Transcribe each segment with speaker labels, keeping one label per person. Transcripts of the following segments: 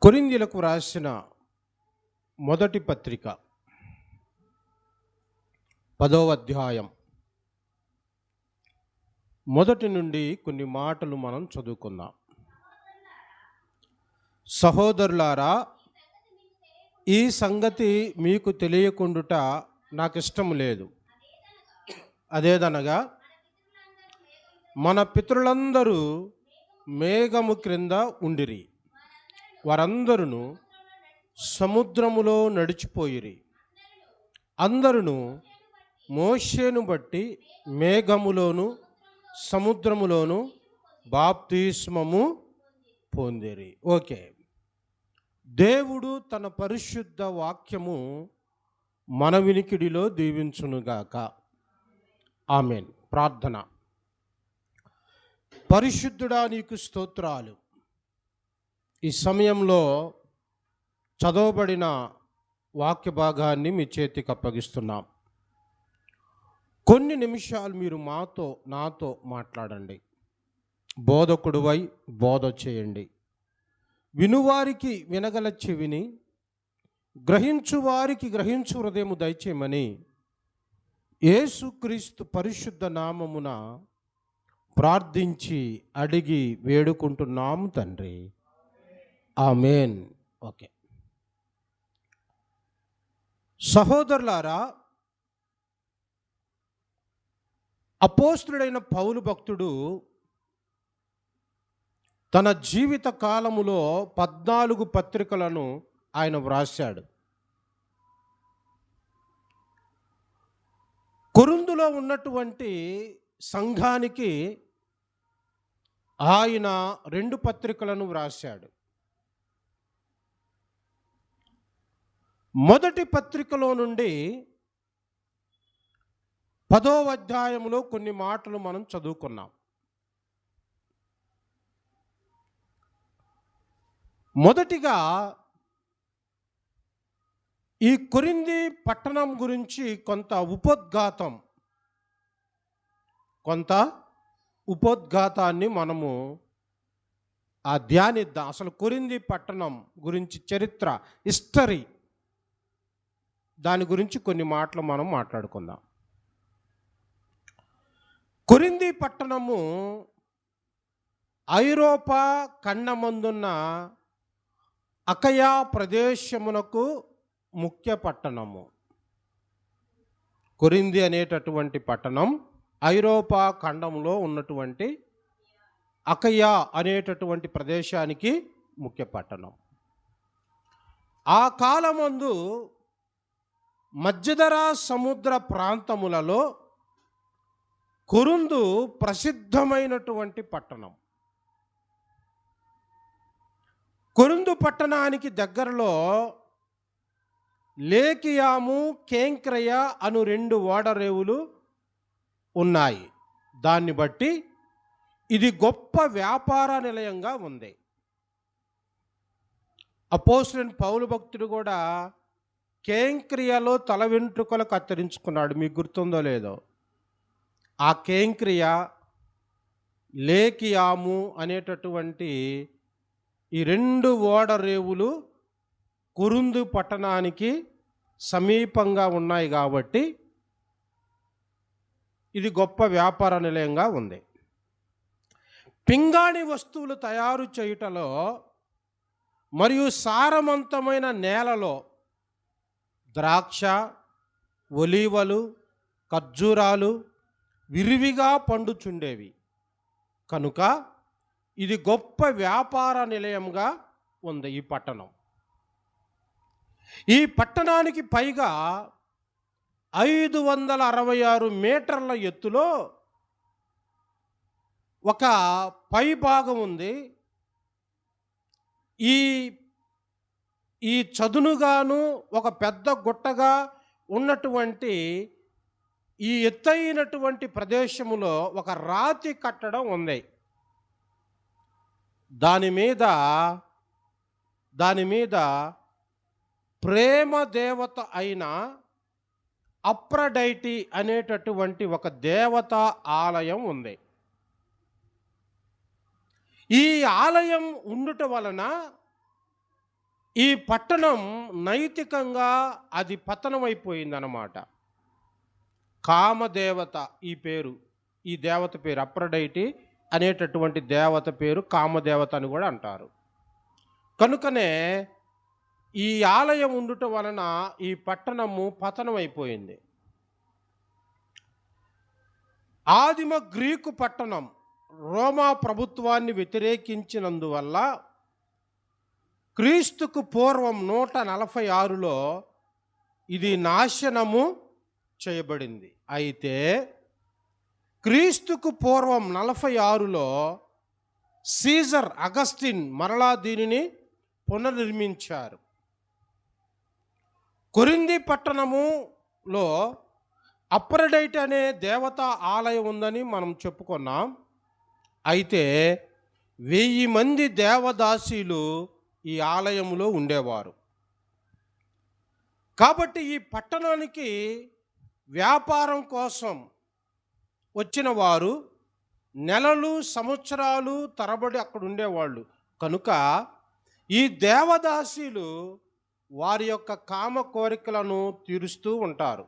Speaker 1: కొరింథీయులకు రాసిన మొదటి పత్రిక 10వ అధ్యాయం మొదటి నుండి కొన్ని మాటలు మనం చదువుకుందాం. సహోదరులారా, ఈ సంగతి మీకు తెలియకుండుట నాకు ఇష్టం లేదు. అదేదనగా మన పితరులందరూ మేఘము క్రింద ఉండిరి. వారందరూ సముద్రములో నడిచిపోయిరి. అందరూ మోషేను బట్టి మేఘములోను సముద్రములోను బాప్తిస్మము పొందిరి. ఓకే, దేవుడు తన పరిశుద్ధ వాక్యము మన వినికిడిలో దీవించునుగాక. ఆమేన్. ప్రార్థన. పరిశుద్ధుడా, నీకు స్తోత్రాలు. ఈ సమయంలో చదవబడిన వాక్య భాగాన్ని మీ చేతికి అప్పగిస్తున్నాం. కొన్ని నిమిషాలు మీరు నాతో మాట్లాడండి. బోధకుడువై బోధ చేయండి. వినువారికి వినగల చెవిని, గ్రహించువారికి గ్రహించు హృదయము దయచేయమని యేసుక్రీస్తు పరిశుద్ధ నామమున ప్రార్థించి అడిగి వేడుకుంటున్నాము తండ్రి. ఆమేన్. ఓకే, సహోదరులారా, అపోస్తుడైన పౌలు భక్తుడు తన జీవిత కాలములో 14 పత్రికలను ఆయన వ్రాశాడు. కొరింథులో ఉన్నటువంటి సంఘానికి ఆయన 2 పత్రికలను వ్రాశాడు. మొదటి పత్రికలో నుండి 10వ అధ్యాయంలో కొన్ని మాటలు మనం చదువుకున్నాం. మొదటిగా ఈ కొరింథీ పట్టణం గురించి కొంత ఉపోద్ఘాతాన్ని మనము ధ్యానిద్దాం. అసలు కొరింథీ పట్టణం గురించి చరిత్ర, హిస్టరీ, దాని గురించి కొన్ని మాటలు మనం మాట్లాడుకుందాం. కొరింథీ పట్టణము ఐరోపా ఖండమందున్న అకయా ప్రదేశమునకు ముఖ్య పట్టణము. కొరింథీ అనేటటువంటి పట్టణం ఐరోపా ఖండంలో ఉన్నటువంటి అకయా అనేటటువంటి ప్రదేశానికి ముఖ్య పట్టణం. ఆ కాలమందు మధ్యధరా సముద్ర ప్రాంతములలో కొరింథు ప్రసిద్ధమైనటువంటి పట్టణం. కొరింథు పట్టణానికి దగ్గరలో లేకియాము, కేంక్రయ అను 2 ఓడరేవులు ఉన్నాయి. దాన్ని బట్టి ఇది గొప్ప వ్యాపార నిలయంగా ఉంది. అపోస్తలుడైన పౌలు భక్తుడు కూడా కేంక్రియలో తల వెంట్రుకలు కత్తిరించుకున్నాడు. మీకు గుర్తుందో లేదో. ఆ కేంక్రియ, లేకియాము అనేటటువంటి ఈ 2 ఓడరేవులు కొరింథు పట్టణానికి సమీపంగా ఉన్నాయి కాబట్టి ఇది గొప్ప వ్యాపార నిలయంగా ఉంది. పింగాణి వస్తువులు తయారు చేయుటలో మరియు సారవంతమైన నేలలో ద్రాక్ష, ఒలీవలు, ఖర్జూరాలు విరివిగా పండుచుండేవి కనుక ఇది గొప్ప వ్యాపార నిలయంగా ఉంది. ఈ పట్టణం, ఈ పట్టణానికి పైగా 566 మీటర్ల ఎత్తులో ఒక పై భాగం ఉంది. ఈ చదునుగాను ఒక పెద్ద గుట్టగా ఉన్నటువంటి ఈ ఎత్తైనటువంటి ప్రదేశములో ఒక రాతి కట్టడం ఉంది. దాని మీద ప్రేమ దేవత అయిన అఫ్రొడైటీ అనేటటువంటి ఒక దేవతా ఆలయం ఉంది. ఈ ఆలయం ఉండుట వలన ఈ పట్టణం నైతికంగా అది పతనమైపోయిందన్నమాట. కామదేవత ఈ పేరు, ఈ దేవత పేరు అప్రడైటి అనేటటువంటి దేవత పేరు కామదేవత అని కూడా అంటారు. కనుకనే ఈ ఆలయం ఉండుట వలన ఈ పట్టణము పతనమైపోయింది. ఆదిమ గ్రీకు పట్టణం రోమా ప్రభుత్వాన్ని వ్యతిరేకించినందువల్ల క్రీస్తుకు పూర్వం 146లో ఇది నాశనము చేయబడింది. అయితే క్రీస్తుకు పూర్వం 46లో సీజర్ అగస్టిన్ మరలా దీనిని పునర్నిర్మించారు. కొరింథీ పట్టణములో అప్రడైట్ అనే దేవతా ఆలయం ఉందని మనం చెప్పుకున్నాం. అయితే 1000 మంది దేవదాసీలు ఈ ఆలయంలో ఉండేవారు. కాబట్టి ఈ పట్టణానికి వ్యాపారం కోసం వచ్చిన వారు నెలలు సంవత్సరాలు తరబడి అక్కడ ఉండేవాళ్ళు. కనుక ఈ దేవదాసీలు వారి యొక్క కామ కోరికలను తీరుస్తూ ఉంటారు.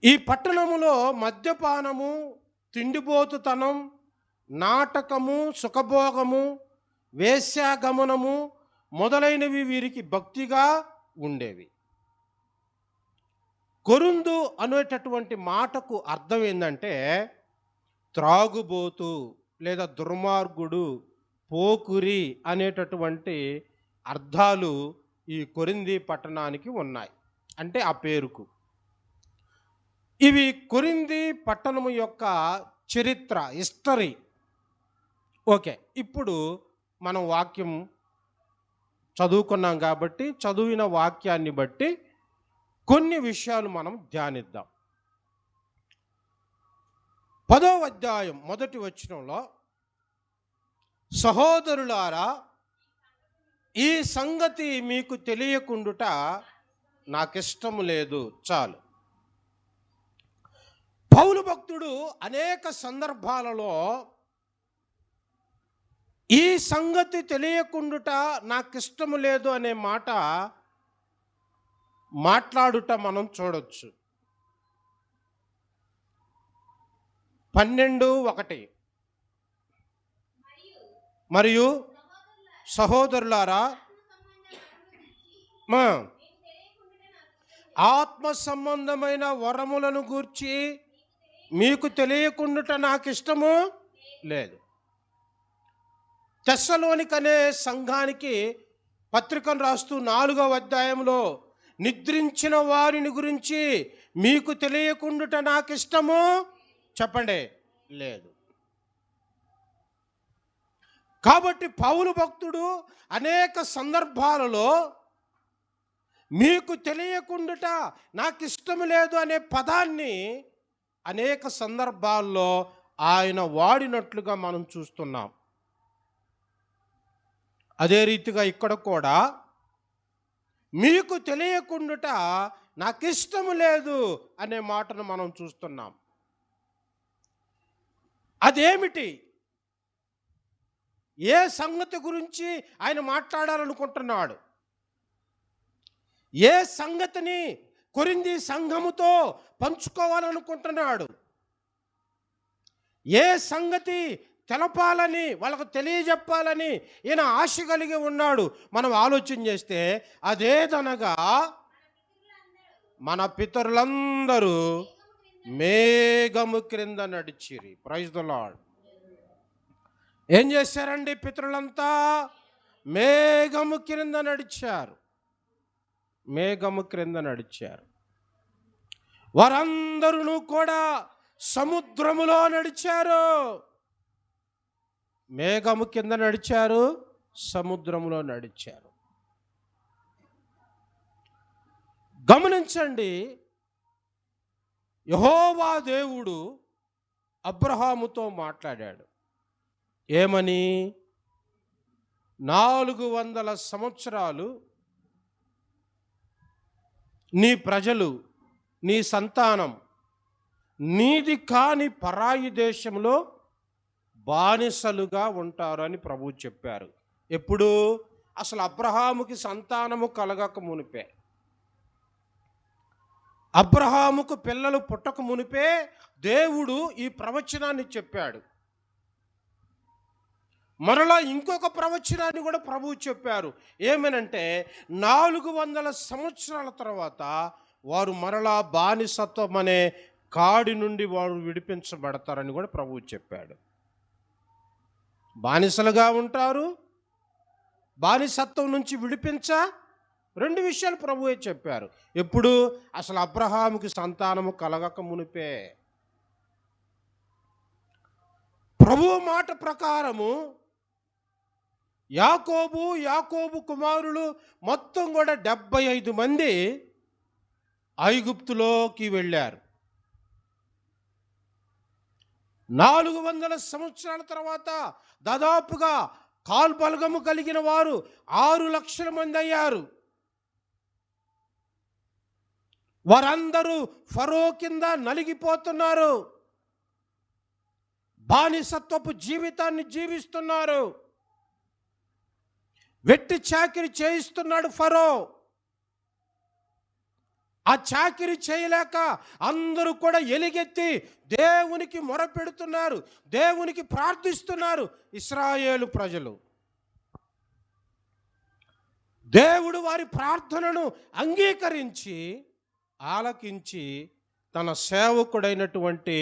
Speaker 1: ఈ పట్టణములో మద్యపానము, తిండిపోతుతనం, నాటకము, సుఖభోగము, వేశ్యాగమనము మొదలైనవి వీరికి భక్తిగా ఉండేవి. కొరింథు అనేటటువంటి మాటకు అర్థం ఏంటంటే త్రాగుబోతు లేదా దుర్మార్గుడు, పోకురి అనేటటువంటి అర్థాలు ఈ కొరింథీ పట్టణానికి ఉన్నాయి. అంటే ఆ పేరుకు. ఇవి కొరింథీ పట్టణము యొక్క చరిత్ర, హిస్టరీ. ఓకే, ఇప్పుడు మనం వాక్యం చదువుకున్నాం కాబట్టి చదివిన వాక్యాన్ని బట్టి కొన్ని విషయాలు మనం ధ్యానిద్దాం. 10వ అధ్యాయం 1వ వచనంలో, సహోదరులారా, ఈ సంగతి మీకు తెలియకుండుట నాకిష్టము లేదు. చాలు. పౌలు భక్తుడు అనేక సందర్భాలలో ఈ సంగతి తెలియకుండుట నాకిష్టము లేదు అనే మాట మాట్లాడుట మనం చూడొచ్చు. 12:1 మరియు సహోదరులారా, ఆత్మ సంబంధమైన వరములను గూర్చి మీకు తెలియకుండుట నాకు ఇష్టము లేదు. తెస్సలోనిక అనే సంఘానికి పత్రికను రాస్తూ 4వ అధ్యాయంలో నిద్రించిన వారిని గురించి మీకు తెలియకుండుట నాకు ఇష్టము చెప్పండి లేదు. కాబట్టి పౌలు భక్తుడు అనేక సందర్భాలలో మీకు తెలియకుండుట నాకు ఇష్టము లేదు అనే పదాన్ని అనేక సందర్భాల్లో ఆయన వాడినట్లుగా మనం చూస్తున్నాం. అదే రీతిగా ఇక్కడ కూడా మీకు తెలియకుండుట నాకు ఇష్టము లేదు అనే మాటను మనం చూస్తున్నాం. అదేమిటి? ఏ సంగతి గురించి ఆయన మాట్లాడాలనుకుంటున్నాడు? ఏ సంగతిని కొరింథీ సంఘముతో పంచుకోవాలనుకుంటున్నాడు? ఏ సంగతి తెలపాలని, వాళ్ళకు తెలియజెప్పాలని ఈయన ఆశ కలిగి ఉన్నాడు? మనం ఆలోచన చేస్తే అదేదనగా మన పితరులందరూ మేఘము క్రింద నడిచిరి. Praise the lord. ఏం చేశారండి పితరులంతా? మేఘము క్రింద నడిచారు. మేఘము క్రింద నడిచారు. వారందరూ కూడా సముద్రములో నడిచారు. మేఘము కింద నడిచారు, సముద్రములో నడిచారు. గమనించండి, యెహోవా దేవుడు అబ్రహాముతో మాట్లాడాడు. ఏమని? 400 సంవత్సరాలు నీ ప్రజలు, నీ సంతానం నీది కాని పరాయి దేశంలో బానిసలుగా ఉంటారు అని ప్రభువు చెప్పారు. ఎప్పుడు? అసలు అబ్రహాముకి సంతానము కలగక మునిపే, అబ్రహాముకు పిల్లలు పుట్టక మునిపే దేవుడు ఈ ప్రవచనాన్ని చెప్పాడు. మరలా ఇంకొక ప్రవచనాన్ని కూడా ప్రభువు చెప్పారు. ఏమనంటే 400 సంవత్సరాల తర్వాత వారు మరలా బానిసత్వం అనే కాడి నుండి వారు విడిపించబడతారని కూడా ప్రభువు చెప్పాడు. బానిసలుగా ఉంటారు, బానిసత్వం నుంచి విడిపించ, 2 విషయాలు ప్రభువే చెప్పారు. ఎప్పుడు? అసలు అబ్రహాముకి సంతానము కలగక మునిపే. ప్రభువు మాట ప్రకారము యాకోబు కుమారులు మొత్తం కూడా 75 మంది ఐగుప్తులోకి వెళ్ళారు. 400 సంవత్సరాల తర్వాత దాదాపుగా కాల్బలగము కలిగిన వారు 6 లక్షల మంది అయ్యారు. వారందరూ ఫరో కింద నలిగిపోతున్నారు, బానిసత్వపు జీవితాన్ని జీవిస్తున్నారు. వెట్టి చాకిరి చేయిస్తున్నాడు ఫరో. ఆ చాకిరి చేయలేక అందరూ కూడా ఎలుగెత్తి దేవునికి మొరపెడుతున్నారు, దేవునికి ప్రార్థిస్తున్నారు. ఇశ్రాయేలు ప్రజలు, దేవుడు వారి ప్రార్థనను అంగీకరించి ఆలకించి తన సేవకుడైనటువంటి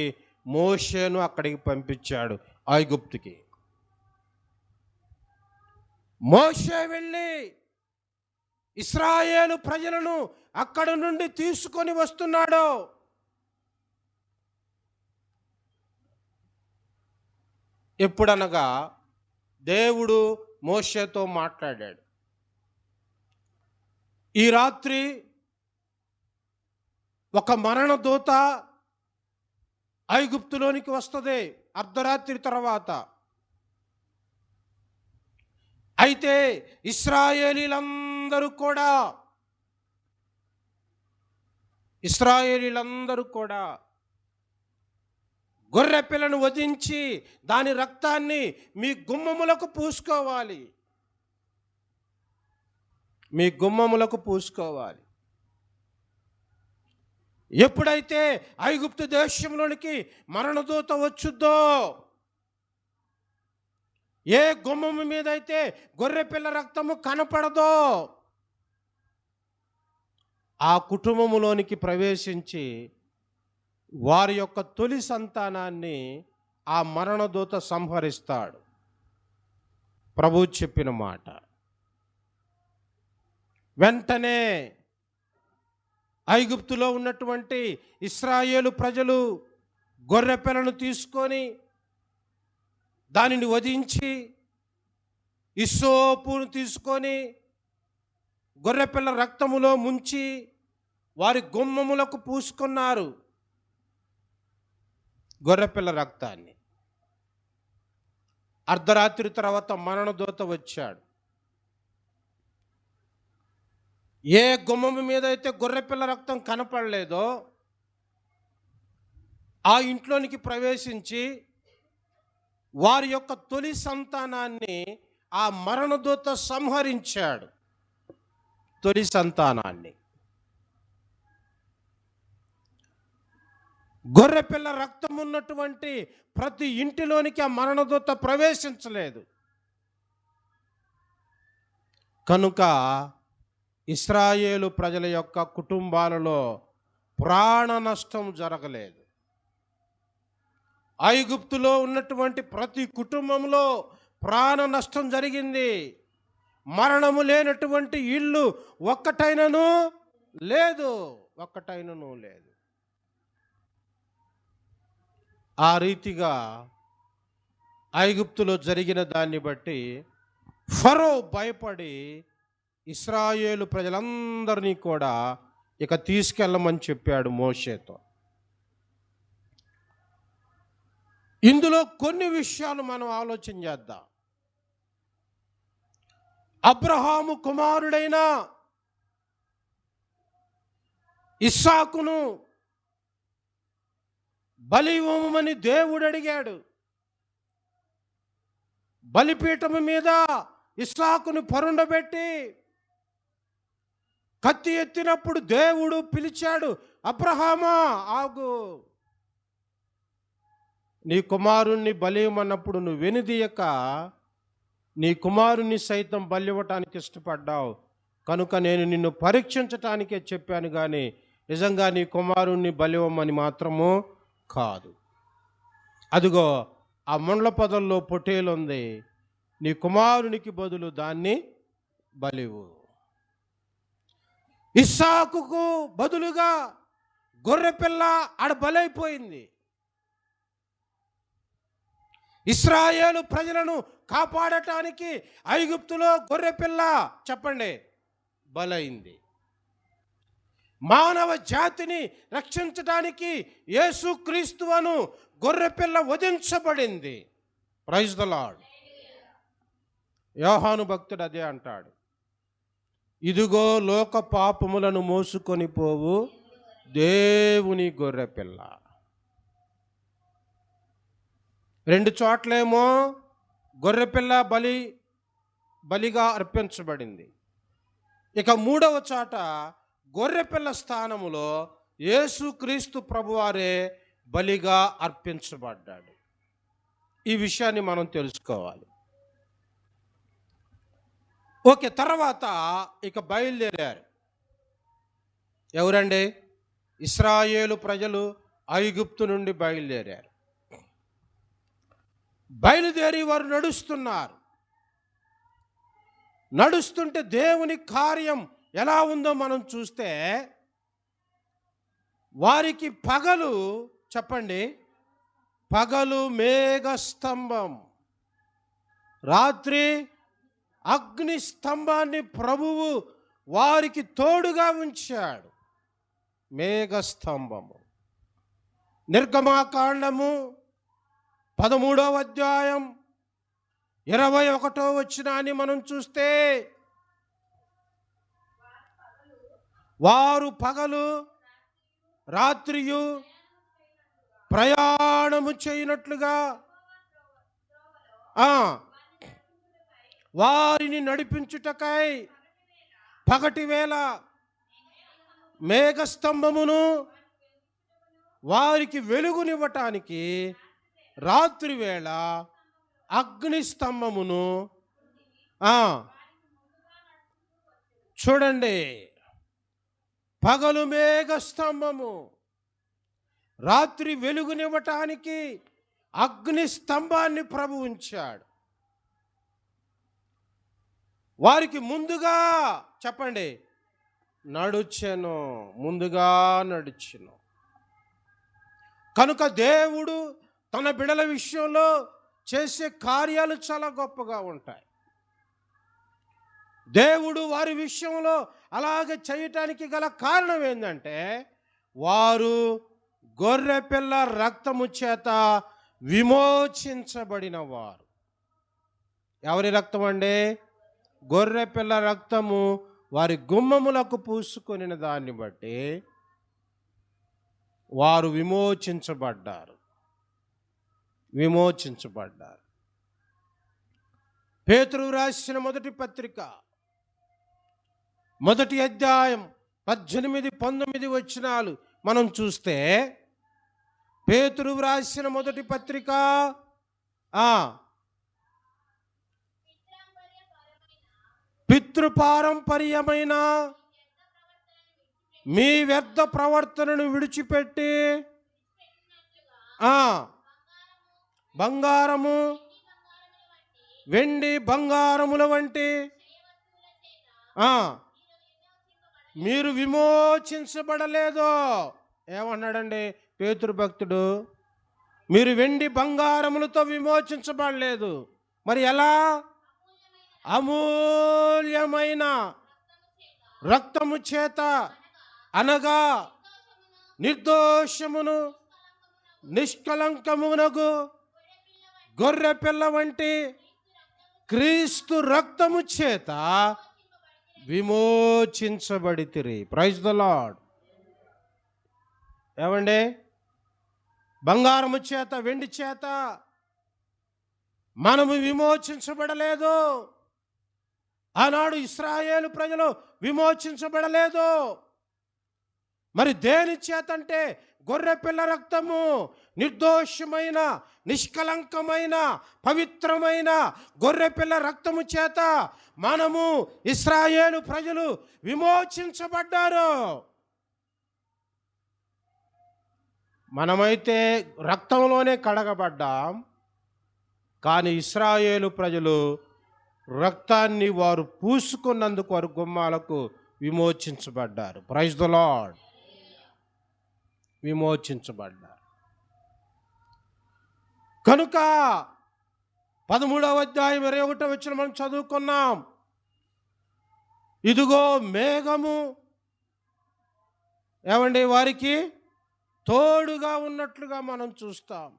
Speaker 1: మోషేను అక్కడికి పంపించాడు, ఐగుప్తుకి. మోషే వెళ్ళి ఇశ్రాయేలు ప్రజలను అక్కడ నుండి తీసుకొని వస్తున్నాడు. ఎప్పుడనగా దేవుడు మోషేతో మాట్లాడాడు, ఈ రాత్రి ఒక మరణదూత ఐగుప్తులోనికి వస్తుంది అర్ధరాత్రి తర్వాత. అయితే ఇశ్రాయేలీలందరూ కూడా గొర్రె పిల్లను వధించి దాని రక్తాన్ని మీ గుమ్మములకు పూసుకోవాలి, మీ గుమ్మములకు పూసుకోవాలి. ఎప్పుడైతే ఐగుప్తు దేశంలోనికి మరణదూత వచ్చుద్దో, ఏ గుమ్మము మీద అయితే గొర్రెపిల్ల రక్తము కనపడదో ఆ కుటుంబములోనికి ప్రవేశించి వారి యొక్క తొలి సంతానాన్ని ఆ మరణదూత సంహరిస్తాడు. ప్రభువు చెప్పిన మాట. వెంటనే ఐగుప్తులో ఉన్నటువంటి ఇశ్రాయేలు ప్రజలు గొర్రెపిల్లను తీసుకొని దానిని వధించి ఇస్సోపును తీసుకొని గొర్రెపిల్ల రక్తములో ముంచి వారి గుమ్మములకు పూసుకున్నారు గొర్రెపిల్ల రక్తాన్ని. అర్ధరాత్రి తర్వాత మరణదూత వచ్చాడు. ఏ గుమ్మము మీద అయితే గొర్రెపిల్ల రక్తం కనపడలేదో ఆ ఇంట్లోనికి ప్రవేశించి వారి యొక్క తొలి సంతానాన్ని ఆ మరణదూత సంహరించాడు. తొలి సంతానాన్ని. గొర్రెపిల్ల రక్తం ఉన్నటువంటి ప్రతి ఇంటిలోనికి ఆ మరణదూత ప్రవేశించలేదు. కనుక ఇశ్రాయేలు ప్రజల యొక్క కుటుంబాలలో ప్రాణ నష్టం జరగలేదు. ఐగుప్తులో ఉన్నటువంటి ప్రతి కుటుంబంలో ప్రాణ నష్టం జరిగింది. మరణము లేనటువంటి ఇల్లు ఒక్కటైనను లేదు. ఆ రీతిగా ఐగుప్తులో జరిగిన దాన్ని బట్టి ఫరో భయపడి ఇశ్రాయేలు ప్రజలందరినీ కూడా ఇక తీసుకెళ్ళమని చెప్పాడు మోషేతో. ఇందులో కొన్ని విషయాలు మనం ఆలోచన చేద్దాం. అబ్రహాము కుమారుడైన ఇస్సాకును బలి ఇవ్వమని దేవుడు అడిగాడు. బలిపీఠము మీద ఇస్సాకును పరుండబెట్టి కత్తి ఎత్తినప్పుడు దేవుడు పిలిచాడు, అబ్రహామా ఆగు, నీ కుమారుణ్ణి బలియమన్నప్పుడు నువ్వు వెనుదీయక నీ కుమారుణ్ణి సైతం బలివ్వటానికి ఇష్టపడ్డావు, కనుక నేను నిన్ను పరీక్షించటానికే చెప్పాను కానీ నిజంగా నీ కుమారుణ్ణి బలివ్వమని మాత్రము కాదు. అదిగో ఆ ముండ్ల పొదల్లో పొట్టేలుంది, నీ కుమారునికి బదులు దాన్ని బలివు. ఇస్సాకుకు బదులుగా గొర్రెపిల్ల ఆడ బలైపోయింది. ఇశ్రాయేలు ప్రజలను కాపాడటానికి ఐగుప్తులో గొర్రెపిల్ల చెప్పండి బలైంది. మానవ జాతిని రక్షించడానికి యేసుక్రీస్తువను గొర్రెపిల్ల వధించబడింది. Praise the lord. యోహాను భక్తుడు అదే అంటాడు, ఇదిగో లోక పాపములను మోసుకొని పోవు దేవుని గొర్రెపిల్ల. 2 చోట్లేమో గొర్రెపిల్ల బలిగా అర్పించబడింది. ఇక 3వ చోట గొర్రెపిల్ల స్థానములో యేసుక్రీస్తు ప్రభువారే బలిగా అర్పించబడ్డాడు. ఈ విషయాన్ని మనం తెలుసుకోవాలి. ఓకే, తర్వాత ఇక బయలుదేరారు. ఎవరండి? ఇశ్రాయేలు ప్రజలు ఐగుప్తు నుండి బయలుదేరారు. బయలుదేరి వారు నడుస్తున్నారు. నడుస్తుంటే దేవుని కార్యం ఎలా ఉందో మనం చూస్తే, వారికి పగలు చెప్పండి, పగలు మేఘస్తంభం, రాత్రి అగ్ని స్తంభాన్ని ప్రభువు వారికి తోడుగా ఉంచాడు. మేఘస్తంభము. నిర్గమాకాండము 13వ అధ్యాయం 21వ వచనాన్ని మనం చూస్తే, వారు పగలు రాత్రియు ప్రయాణము చేయనట్లుగా వారిని నడిపించుటకై పగటి వేళ మేఘస్తంభమును వారికి వెలుగునివ్వటానికి రాత్రి వేళ అగ్ని స్తంభమును చూడండి, పగలు మేఘస్తంభము, రాత్రి వెలుగునివ్వటానికి అగ్ని స్తంభాన్ని ప్రభు ఉంచాడు. వారికి ముందుగా చెప్పండి నడుచెను, ముందుగా నడిచెను. కనుక దేవుడు తన బిడల విషయంలో చేసే కార్యాలు చాలా గొప్పగా ఉంటాయి. దేవుడు వారి విషయంలో అలాగే చేయటానికి గల కారణం ఏంటంటే, వారు గొర్రెపిల్ల రక్తము చేత విమోచించబడిన వారు. ఎవరి రక్తం అండి? గొర్రెపిల్ల రక్తము వారి గుమ్మములకు పూసుకొనిన దాన్ని బట్టి వారు విమోచించబడ్డారు. పేతురు రాసిన మొదటి పత్రిక 1వ అధ్యాయం 18-19 వచనాలు మనం చూస్తే, పేతురు రాసిన మొదటి పత్రిక పితృపారంపర్యమైన మీ వ్యర్థ ప్రవర్తనను విడిచిపెట్టి బంగారము వెండి బంగారముల వంటి మీరు విమోచించబడలేదు. ఏమన్నాడండి పేతురు భక్తుడు? మీరు వెండి బంగారములతో విమోచించబడలేదు. మరి ఎలా? అమూల్యమైన రక్తము చేత, అనగా నిర్దోషమును నిష్కలంకమునగు గొర్రెపిల్ల వంటి క్రీస్తు రక్తము చేత విమోచించబడితిరి. Praise the lord. ఏమండి? బంగారము చేత వెండి చేత మనము విమోచించబడలేదు. ఆనాడు ఇశ్రాయేలు ప్రజలు విమోచించబడలేదు. మరి దేని చేతంటే గొర్రెపిల్ల రక్తము, నిర్దోషమైన నిష్కలంకమైన పవిత్రమైన గొర్రెపిల్ల రక్తము చేత మనము ఇశ్రాయేలు ప్రజలు విమోచించబడ్డారు. మనమైతే రక్తంలోనే కడగబడ్డాం, కానీ ఇశ్రాయేలు ప్రజలు రక్తాన్ని వారు పూసుకున్నందుకు వారు గుమ్మాలకు విమోచించబడ్డారు. Praise the Lord. విమోచించబడ్డారు. కనుక 13వ అధ్యాయం 21వ వచనం మనం చదువుకున్నాం. ఇదిగో మేఘము ఏమండి వారికి తోడుగా ఉన్నట్లుగా మనం చూస్తాం.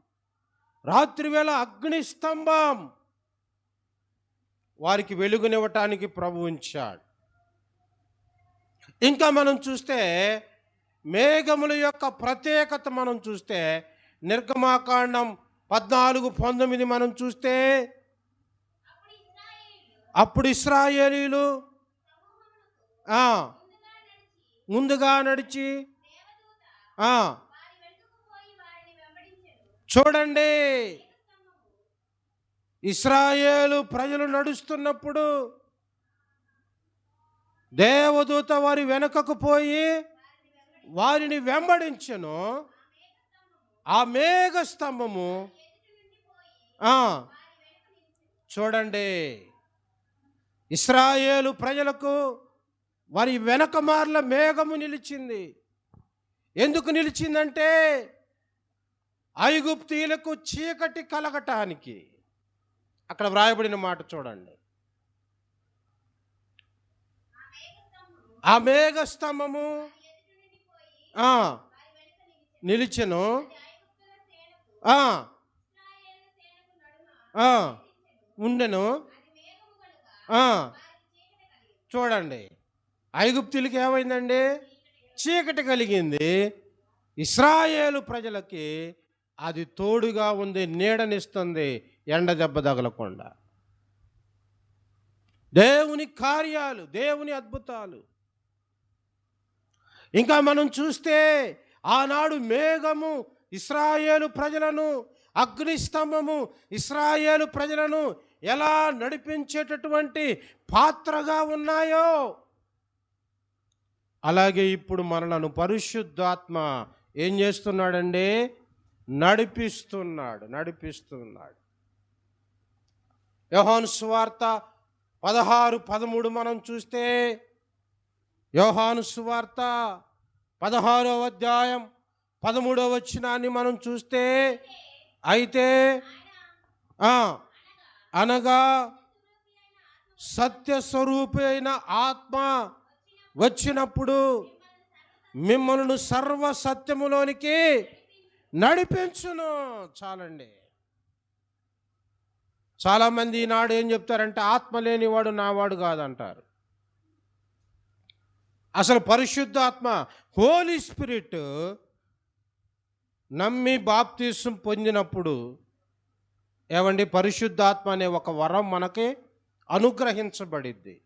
Speaker 1: రాత్రివేళ అగ్ని స్తంభం వారికి వెలుగునివ్వటానికి ప్రభు ఉంచాడు. ఇంకా మనం చూస్తే మేఘముల యొక్క ప్రత్యేకత మనం చూస్తే నిర్గమాకాండం 14:19 మనం చూస్తే, అప్పుడు ఇశ్రాయేలీయులు ముందుగా నడిచి చూడండి, ఇశ్రాయేలు ప్రజలు నడుస్తున్నప్పుడు దేవదూత వారి వెనుకకు పోయి వారిని వెంబడించెను. ఆ మేఘ స్తంభము చూడండి, ఇశ్రాయేలు ప్రజలకు వారి వెనక మార్ల మేఘము నిలిచింది. ఎందుకు నిలిచిందంటే ఐగుప్తీయులకు చీకటి కలగటానికి. అక్కడ వ్రాయబడిన మాట చూడండి. ఆ మేఘ స్తంభము నిలిచెను, ఉండెను. చూడండి, ఐగుప్తులకి ఏమైందండి? చీకటి కలిగింది. ఇశ్రాయేలు ప్రజలకి అది తోడుగా ఉంది, నీడనిస్తుంది, ఎండ దెబ్బ తగలకుండా. దేవుని కార్యాలు, దేవుని అద్భుతాలు. ఇంకా మనం చూస్తే ఆనాడు మేఘము ఇశ్రాయేలు ప్రజలను, అగ్నిస్తంభము ఇశ్రాయేలు ప్రజలను ఎలా నడిపించేటటువంటి పాత్రగా ఉన్నాయో, అలాగే ఇప్పుడు మనలను పరిశుద్ధాత్మ ఏం చేస్తున్నాడండి? నడిపిస్తున్నాడు. యోహాను సువార్త 16:13 మనం చూస్తే, యోహాను సువార్త 16వ అధ్యాయం 13వ వచనాన్ని మనం చూస్తే, అయితే అనగా సత్యస్వరూపి అయిన ఆత్మ వచ్చినప్పుడు మిమ్మల్ని సర్వ సత్యములోనికి నడిపించును. చాలండి. చాలామంది ఈనాడు ఏం చెప్తారంటే ఆత్మ లేనివాడు నావాడు కాదంటారు. అసలు పరిశుద్ధాత్మ, హోలీ స్పిరిట్ నమ్మి బాప్తిసం పొందినప్పుడు ఏమండి, పరిశుద్ధాత్మ అనే ఒక వరం మనకి అనుగ్రహించబడిద్ది.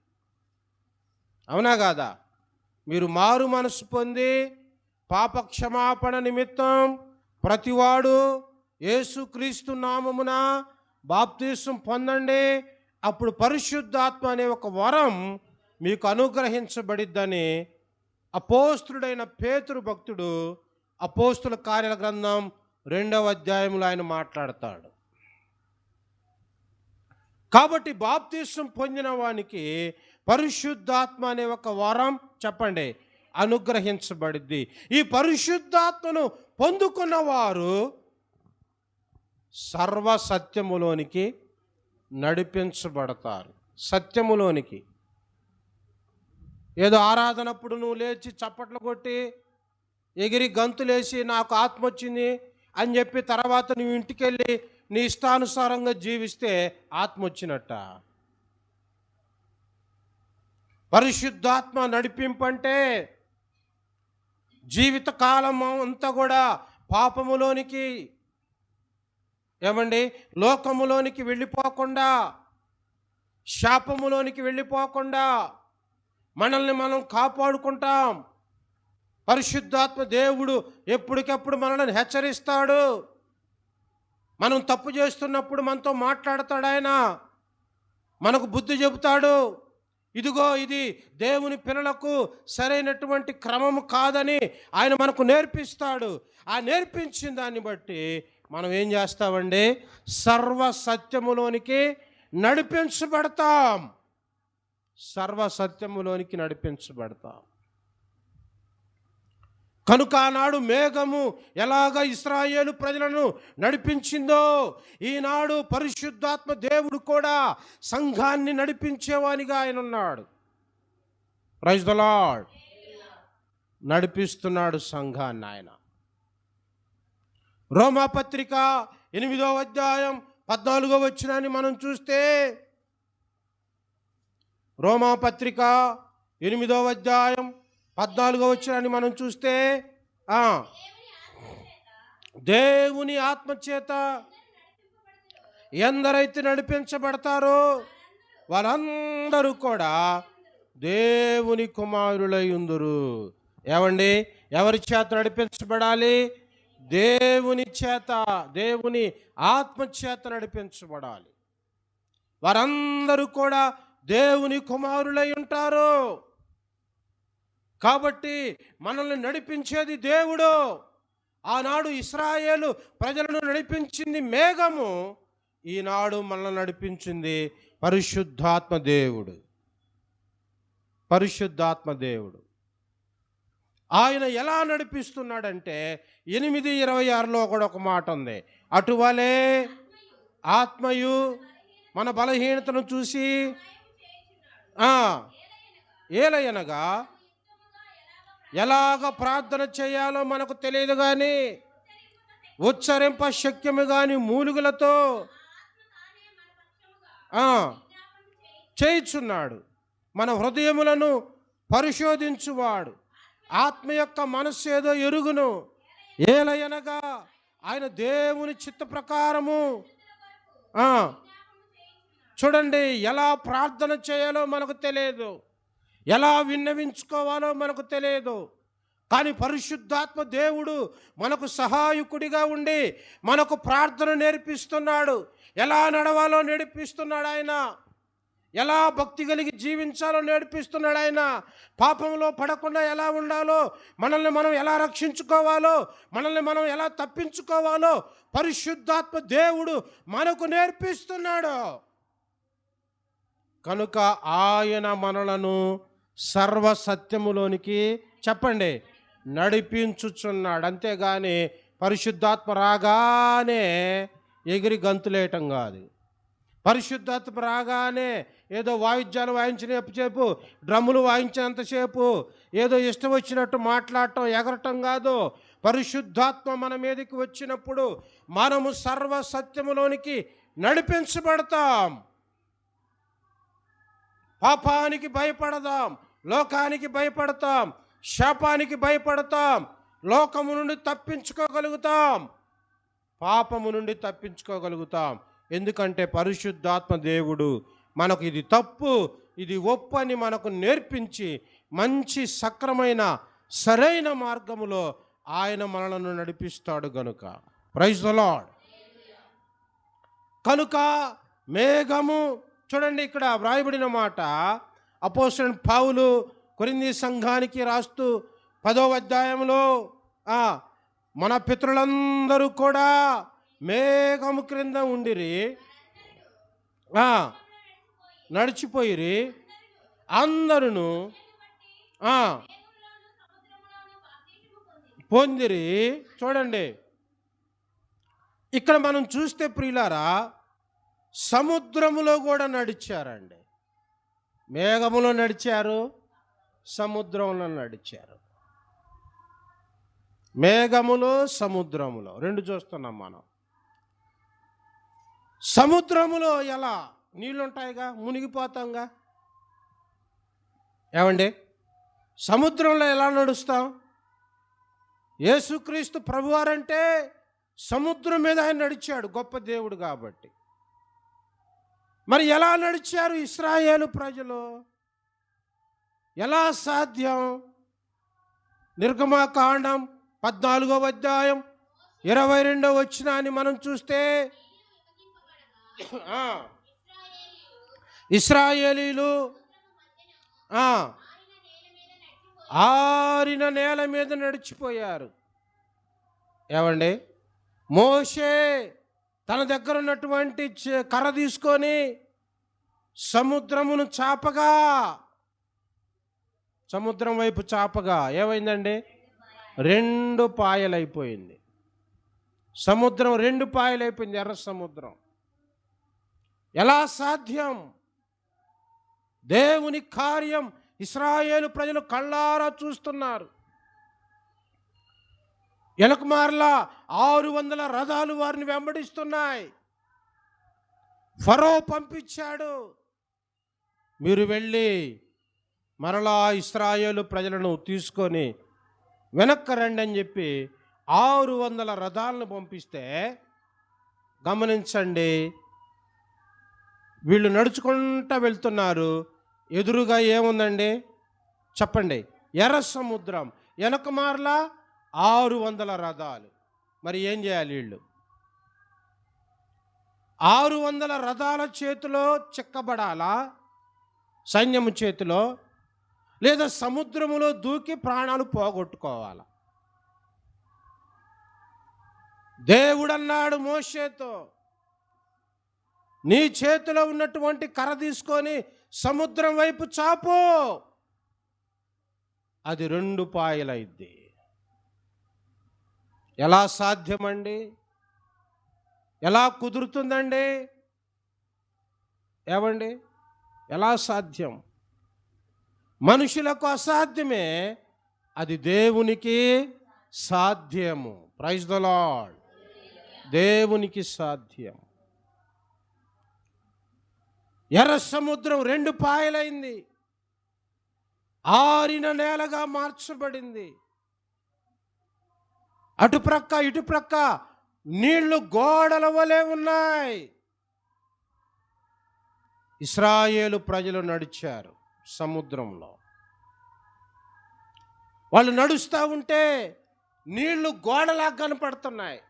Speaker 1: అవునా కాదా? మీరు మారు మనసు పొంది పాప క్షమాపణ నిమిత్తం ప్రతివాడు యేసుక్రీస్తు నామమున బాప్తిసం పొందండి. అప్పుడు పరిశుద్ధాత్మ అనే ఒక వరం మీకు అనుగ్రహించబడిద్దని అపోస్తుడైన పేతురు భక్తుడు అపోస్తుల కార్యాల గ్రంథం 2వ అధ్యాయంలో ఆయన మాట్లాడతాడు. కాబట్టి బాప్తిసం పొందిన వానికి పరిశుద్ధాత్మ అనే ఒక వరం చెప్పండి అనుగ్రహించబడిద్ది. ఈ పరిశుద్ధాత్మను పొందుకున్న వారు సర్వ సత్యములోనికి నడిపించబడతారు. సత్యములోనికి. ఏదో ఆరాధనప్పుడు నువ్వు లేచి చప్పట్లు కొట్టి ఎగిరి గంతులేసి నాకు ఆత్మ వచ్చింది అని చెప్పి తర్వాత నువ్వు ఇంటికి వెళ్ళి నీ ఇష్టానుసారంగా జీవిస్తే ఆత్మ వచ్చినట్ట? పరిశుద్ధాత్మ నడిపింపంటే జీవితకాలం అంతా కూడా పాపములోనికి ఏమండి లోకములోనికి వెళ్ళిపోకుండా శాపములోనికి వెళ్ళిపోకుండా మనల్ని మనం కాపాడుకుంటాం. పరిశుద్ధాత్మ దేవుడు ఎప్పటికప్పుడు మనల్ని హెచ్చరిస్తాడు. మనం తప్పు చేస్తున్నప్పుడు మనతో మాట్లాడతాడు. ఆయన మనకు బుద్ధి చెబుతాడు. ఇదిగో ఇది దేవుని పిల్లలకు సరైనటువంటి క్రమము కాదని ఆయన మనకు నేర్పిస్తాడు. ఆ నేర్పించిన దాన్ని బట్టి మనం ఏం చేస్తామండి? సర్వ సత్యములోనికి నడిపించబడతాం. సర్వ సత్యములోనికి నడిపించబడతాం. కనుక ఆనాడు మేఘము ఎలాగ ఇశ్రాయేలు ప్రజలను నడిపించిందో, ఈనాడు పరిశుద్ధాత్మ దేవుడు కూడా సంఘాన్ని నడిపించేవానిగా ఆయన ఉన్నాడు. Praise the lord. నడిపిస్తున్నాడు సంఘాన్ని ఆయన. రోమాపత్రిక 8వ అధ్యాయం 14వ వచనాన్ని మనం చూస్తే, రోమాపత్రిక 8వ అధ్యాయం 14వ వచనాన్ని మనం చూస్తే, దేవుని ఆత్మచేత ఎందరైతే నడిపించబడతారో వారందరూ కూడా దేవుని కుమారులై ఉందురు. ఏమండి? ఎవరి చేత నడిపించబడాలి? దేవుని చేత, దేవుని ఆత్మచేత నడిపించబడాలి. వారందరూ కూడా దేవుని కుమారులై ఉంటారు. కాబట్టి మనల్ని నడిపించేది దేవుడు. ఆనాడు ఇశ్రాయేలు ప్రజలను నడిపించింది మేఘము, ఈనాడు మనల్ని నడిపించింది పరిశుద్ధాత్మ దేవుడు. పరిశుద్ధాత్మ దేవుడు ఆయన ఎలా నడిపిస్తున్నాడంటే 8:26లో కూడా ఒక మాట ఉంది. అటువలే ఆత్మయు మన బలహీనతను చూసి ఏలయనగా ఎలాగ ప్రార్థన చేయాలో మనకు తెలియదు కానీ, ఉచ్చరింప శక్యము కానీ మూలుగులతో చేయుచున్నాడు. మన హృదయములను పరిశోధించువాడు ఆత్మ యొక్క మనస్సు ఏదో ఎరుగును. ఏలయనగా ఆయన దేవుని చిత్త ప్రకారము చూడండి, ఎలా ప్రార్థన చేయాలో మనకు తెలియదు, ఎలా విన్నవించుకోవాలో మనకు తెలియదు. కానీ పరిశుద్ధాత్మ దేవుడు మనకు సహాయకుడిగా ఉండి మనకు ప్రార్థన నేర్పిస్తున్నాడు. ఎలా నడవాలో నేర్పిస్తున్నాడు ఆయన. ఎలా భక్తి కలిగి జీవించాలో నేర్పిస్తున్నాడు ఆయన. పాపంలో పడకుండా ఎలా ఉండాలో, మనల్ని మనం ఎలా రక్షించుకోవాలో, మనల్ని మనం ఎలా తప్పించుకోవాలో పరిశుద్ధాత్మ దేవుడు మనకు నేర్పిస్తున్నాడు. కనుక ఆయన మనలను సర్వసత్యములోనికి చెప్పండి నడిపించుచున్నాడు. అంతేగాని పరిశుద్ధాత్మ రాగానే ఎగిరి గంతులేయటం కాదు. పరిశుద్ధాత్మ రాగానే ఏదో వాయిద్యాలు వాయించినంతసేపు, డ్రమ్ములు వాయించినంతసేపు ఏదో ఇష్టం వచ్చినట్టు మాట్లాడటం, ఎగరటం కాదు. పరిశుద్ధాత్మ మన మీదకి వచ్చినప్పుడు మనము సర్వసత్యములోనికి నడిపించబడతాం. పాపానికి భయపడదాం, లోకానికి భయపడతాం, శాపానికి భయపడతాం, లోకము నుండి తప్పించుకోగలుగుతాం, పాపము నుండి తప్పించుకోగలుగుతాం. ఎందుకంటే పరిశుద్ధాత్మ దేవుడు మనకు ఇది తప్పు, ఇది ఒప్పు అని మనకు నేర్పించి మంచి సక్రమైన సరైన మార్గములో ఆయన మనలను నడిపిస్తాడు గనుక. Praise the lord. కనుక మేఘము చూడండి, ఇక్కడ వ్రాయబడిన మాట అపోస్తలుడైన పౌలు కొరింథీ సంఘానికి రాస్తూ 10వ అధ్యాయంలో మన పితరులందరూ కూడా మేఘము క్రింద ఉండిరి, నడిచిపోయిరి, అందరూ పొందిరి. చూడండి, ఇక్కడ మనం చూస్తే ప్రియులారా, సముద్రములో కూడా నడిచారండి. మేఘములో నడిచారు, సముద్రంలో నడిచారు. మేఘములో సముద్రములో రెండు చూస్తున్నాం మనం. సముద్రములో ఎలా నీళ్ళుంటాయిగా, మునిగిపోతాంగా. ఏమండి, సముద్రంలో ఎలా నడుస్తాం? యేసుక్రీస్తు ప్రభువారంటే సముద్రం మీద ఆయన నడిచాడు, గొప్ప దేవుడు కాబట్టి. మరి ఎలా నడిచారు ఇశ్రాయేలు ప్రజలు? ఎలా సాధ్యం? నిర్గమకాండం 14వ అధ్యాయం 22వ వచనాన్ని మనం చూస్తే, ఇశ్రాయేలీలు ఆరిన నేల మీద నడిచిపోయారు. ఏమండి, మోషే తన దగ్గర ఉన్నటువంటి కర్ర తీసుకొని సముద్రమును చాపగా, సముద్రం వైపు చాపగా ఏమైందండి? 2 పాయలైపోయింది. సముద్రం 2 పాయలైపోయింది, ఎర్ర సముద్రం. ఎలా సాధ్యం? దేవుని కార్యం ఇశ్రాయేలు ప్రజలు కళ్ళారా చూస్తున్నారు. ఎలకమార్లా 600 రథాలు వారిని వెంబడిస్తున్నాయి. ఫరో పంపించాడు, మీరు వెళ్ళి మరలా ఇశ్రాయేలు ప్రజలను తీసుకొని వెనక్కి రండి అని చెప్పి 600 రథాలను పంపిస్తే, గమనించండి, వీళ్ళు నడుచుకుంటూ వెళ్తున్నారు. ఎదురుగా ఏముందండి చెప్పండి? ఎర్ర సముద్రం. వెనకమార్లా 600 రథాలు. మరి ఏం చేయాలి వీళ్ళు? 600 రథాల చేతిలో చిక్కబడాలా? సైన్యము చేతిలో? లేదా సముద్రములో దూకి ప్రాణాలు పోగొట్టుకోవాలా? దేవుడన్నాడు మోషేతో, నీ చేతిలో ఉన్నటువంటి కర్ర తీసుకొని సముద్రం వైపు చాపు, అది 2 పాయలైద్ది. ఎలా సాధ్యమండి? ఎలా కుదురుతుందండి? ఏమండి, ఎలా సాధ్యం? మనుషులకు అసాధ్యమే, అది దేవునికి సాధ్యము. Praise the lord. దేవునికి సాధ్యం. ఎర్ర సముద్రం 2 పాయలైంది, ఆరిన నేలగా మార్చబడింది. అటుప్రక్క ఇటుప్రక్క నీళ్లు గోడల వలె ఉన్నాయి. ఇశ్రాయేలు ప్రజలు నడిచారు సముద్రంలో. వాళ్ళు నడుస్తూ ఉంటే నీళ్లు గోడలా కనపడుతున్నాయి.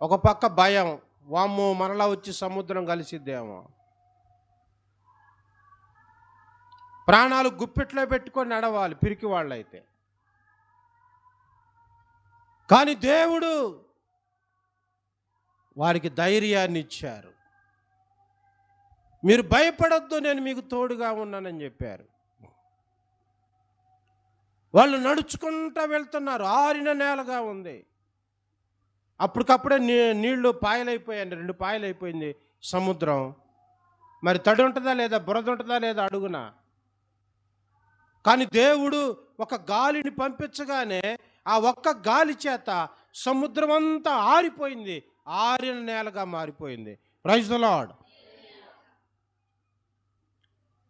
Speaker 1: ఒక పక్క భయం, వామ్మో మరలా వచ్చి సముద్రం కలిసిద్దేమో. ప్రాణాలు గుప్పెట్లో పెట్టుకొని నడవాలి పిరికి వాళ్ళైతే. కానీ దేవుడు వారికి ధైర్యాన్ని ఇచ్చారు. మీరు భయపడొద్దు, నేను మీకు తోడుగా ఉన్నానని చెప్పారు. వాళ్ళు నడుచుకుంటూ వెళ్తున్నారు, ఆరిన నేలగా ఉంది. అప్పటికప్పుడే నీళ్లు పాయలైపోయాయండి, 2 పాయలైపోయింది సముద్రం. మరి తడి ఉంటుందా లేదా, బురద ఉంటుందా లేదా అడుగున. కానీ దేవుడు ఒక గాలిని పంపించగానే ఆ ఒక్క గాలి చేత సముద్రం అంతా ఆరిపోయింది, ఆరిన నేలగా మారిపోయింది. Praise the lord.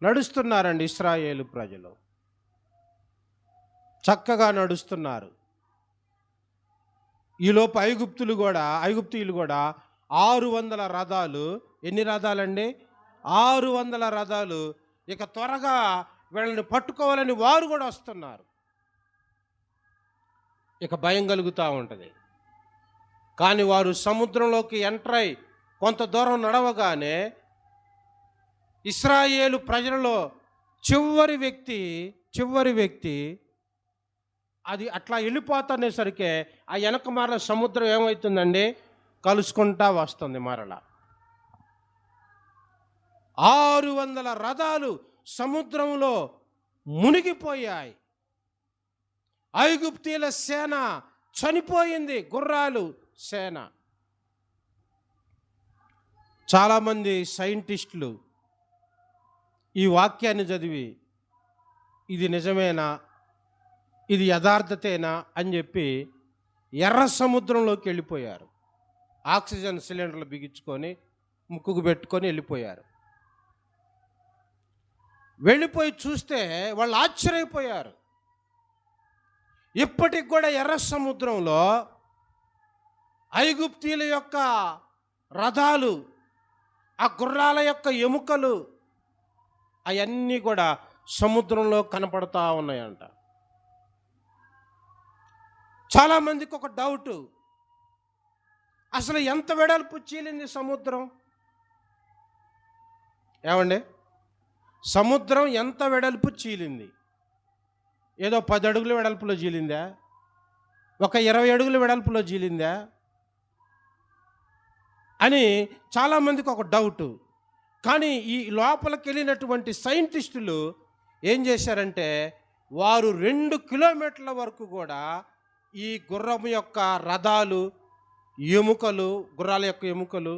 Speaker 1: నడుస్తున్నారండి ఇశ్రాయేలు ప్రజలు, చక్కగా నడుస్తున్నారు. ఈలోపు ఐగుప్తీయులు కూడా 600 రథాలు. ఎన్ని రథాలండి? 600 రథాలు. ఇక త్వరగా వీళ్ళని పట్టుకోవాలని వారు కూడా వస్తున్నారు. ఇక భయం కలుగుతూ ఉంటుంది. కానీ వారు సముద్రంలోకి ఎంటర్ అయి కొంత దూరం నడవగానే ఇశ్రాయేలు ప్రజలలో చివరి వ్యక్తి అది అట్లా వెళ్ళిపోతానేసరికి ఆ వెనక మరల సముద్రం ఏమవుతుందండి? కలుసుకుంటా వస్తుంది మరలా. 600 రథాలు సముద్రంలో మునిగిపోయాయి. ఐగుప్తీయుల సేన చనిపోయింది, గుర్రాలు సేన. చాలామంది సైంటిస్టులు ఈ వాక్యాన్ని చదివి ఇది నిజమేనా, ఇది యథార్థతేనా అని చెప్పి ఎర్ర సముద్రంలోకి వెళ్ళిపోయారు. ఆక్సిజన్ సిలిండర్లు బిగించుకొని ముక్కుకు పెట్టుకొని వెళ్ళిపోయారు. వెళ్ళిపోయి చూస్తే వాళ్ళు ఆశ్చర్యపోయారు. ఇప్పటికి కూడా ఎర్ర సముద్రంలో ఐగుప్తీయుల యొక్క రథాలు ఆ గుర్రాల యొక్క ఎముకలు అవన్నీ కూడా సముద్రంలో కనపడతా ఉన్నాయంట. చాలామందికి ఒక డౌటు, అసలు ఎంత వెడల్పు చీలింది సముద్రం? ఏమండి, సముద్రం ఎంత వెడల్పు చీలింది? ఏదో 10 అడుగుల వెడల్పులో చీలిందా? ఒక 20 అడుగుల వెడల్పులో చీలిందా అని చాలామందికి ఒక డౌటు. కానీ ఈ లోపలికి వెళ్ళినటువంటి సైంటిస్టులు ఏం చేశారంటే, వారు 2 కిలోమీటర్ల వరకు కూడా ఈ గుర్రం యొక్క రథాలు, ఎముకలు, గుర్రాల యొక్క ఎముకలు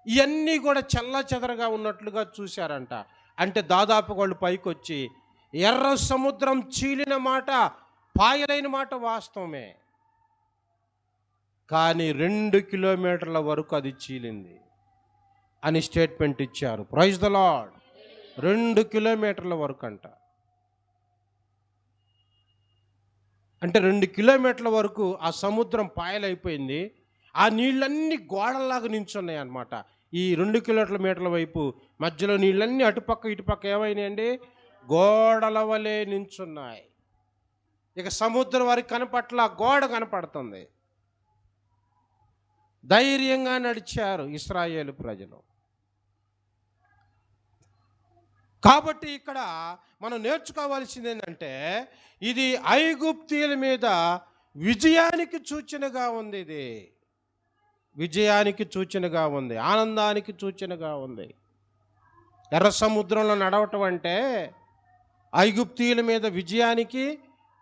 Speaker 1: ఇవన్నీ కూడా చెల్లాచెదరగా ఉన్నట్లుగా చూశారంట. అంటే దాదాపు వాళ్ళు పైకి వచ్చి ఎర్ర సముద్రం చీలిన మాట, పాయలైన మాట వాస్తవమే, కానీ 2 కిలోమీటర్ల వరకు అది చీలింది అని స్టేట్మెంట్ ఇచ్చారు. Praise the lord. 2 కిలోమీటర్ల వరకు అంట. అంటే 2 కిలోమీటర్ల వరకు ఆ సముద్రం పాయలైపోయింది. ఆ నీళ్ళన్నీ గోడల్లాగా నించున్నాయి అన్నమాట. ఈ 2 కిలోమీటర్ల వైపు మధ్యలో నీళ్ళన్నీ అటుపక్క ఇటుపక్క ఏమైనాయండి? గోడల వలె నించున్నాయి. ఇక సముద్రం వారికి కనపట్ల, గోడ కనపడుతుంది. ధైర్యంగా నడిచారు ఇశ్రాయేలు ప్రజలు. కాబట్టి ఇక్కడ మనం నేర్చుకోవాల్సింది ఏంటంటే, ఇది ఐగుప్తీయుల మీద విజయానికి సూచనగా ఉంది. ఇది విజయానికి సూచనగా ఉంది, ఆనందానికి సూచనగా ఉంది. ఎర్ర సముద్రంలో నడవటం అంటే ఐగుప్తీయుల మీద విజయానికి,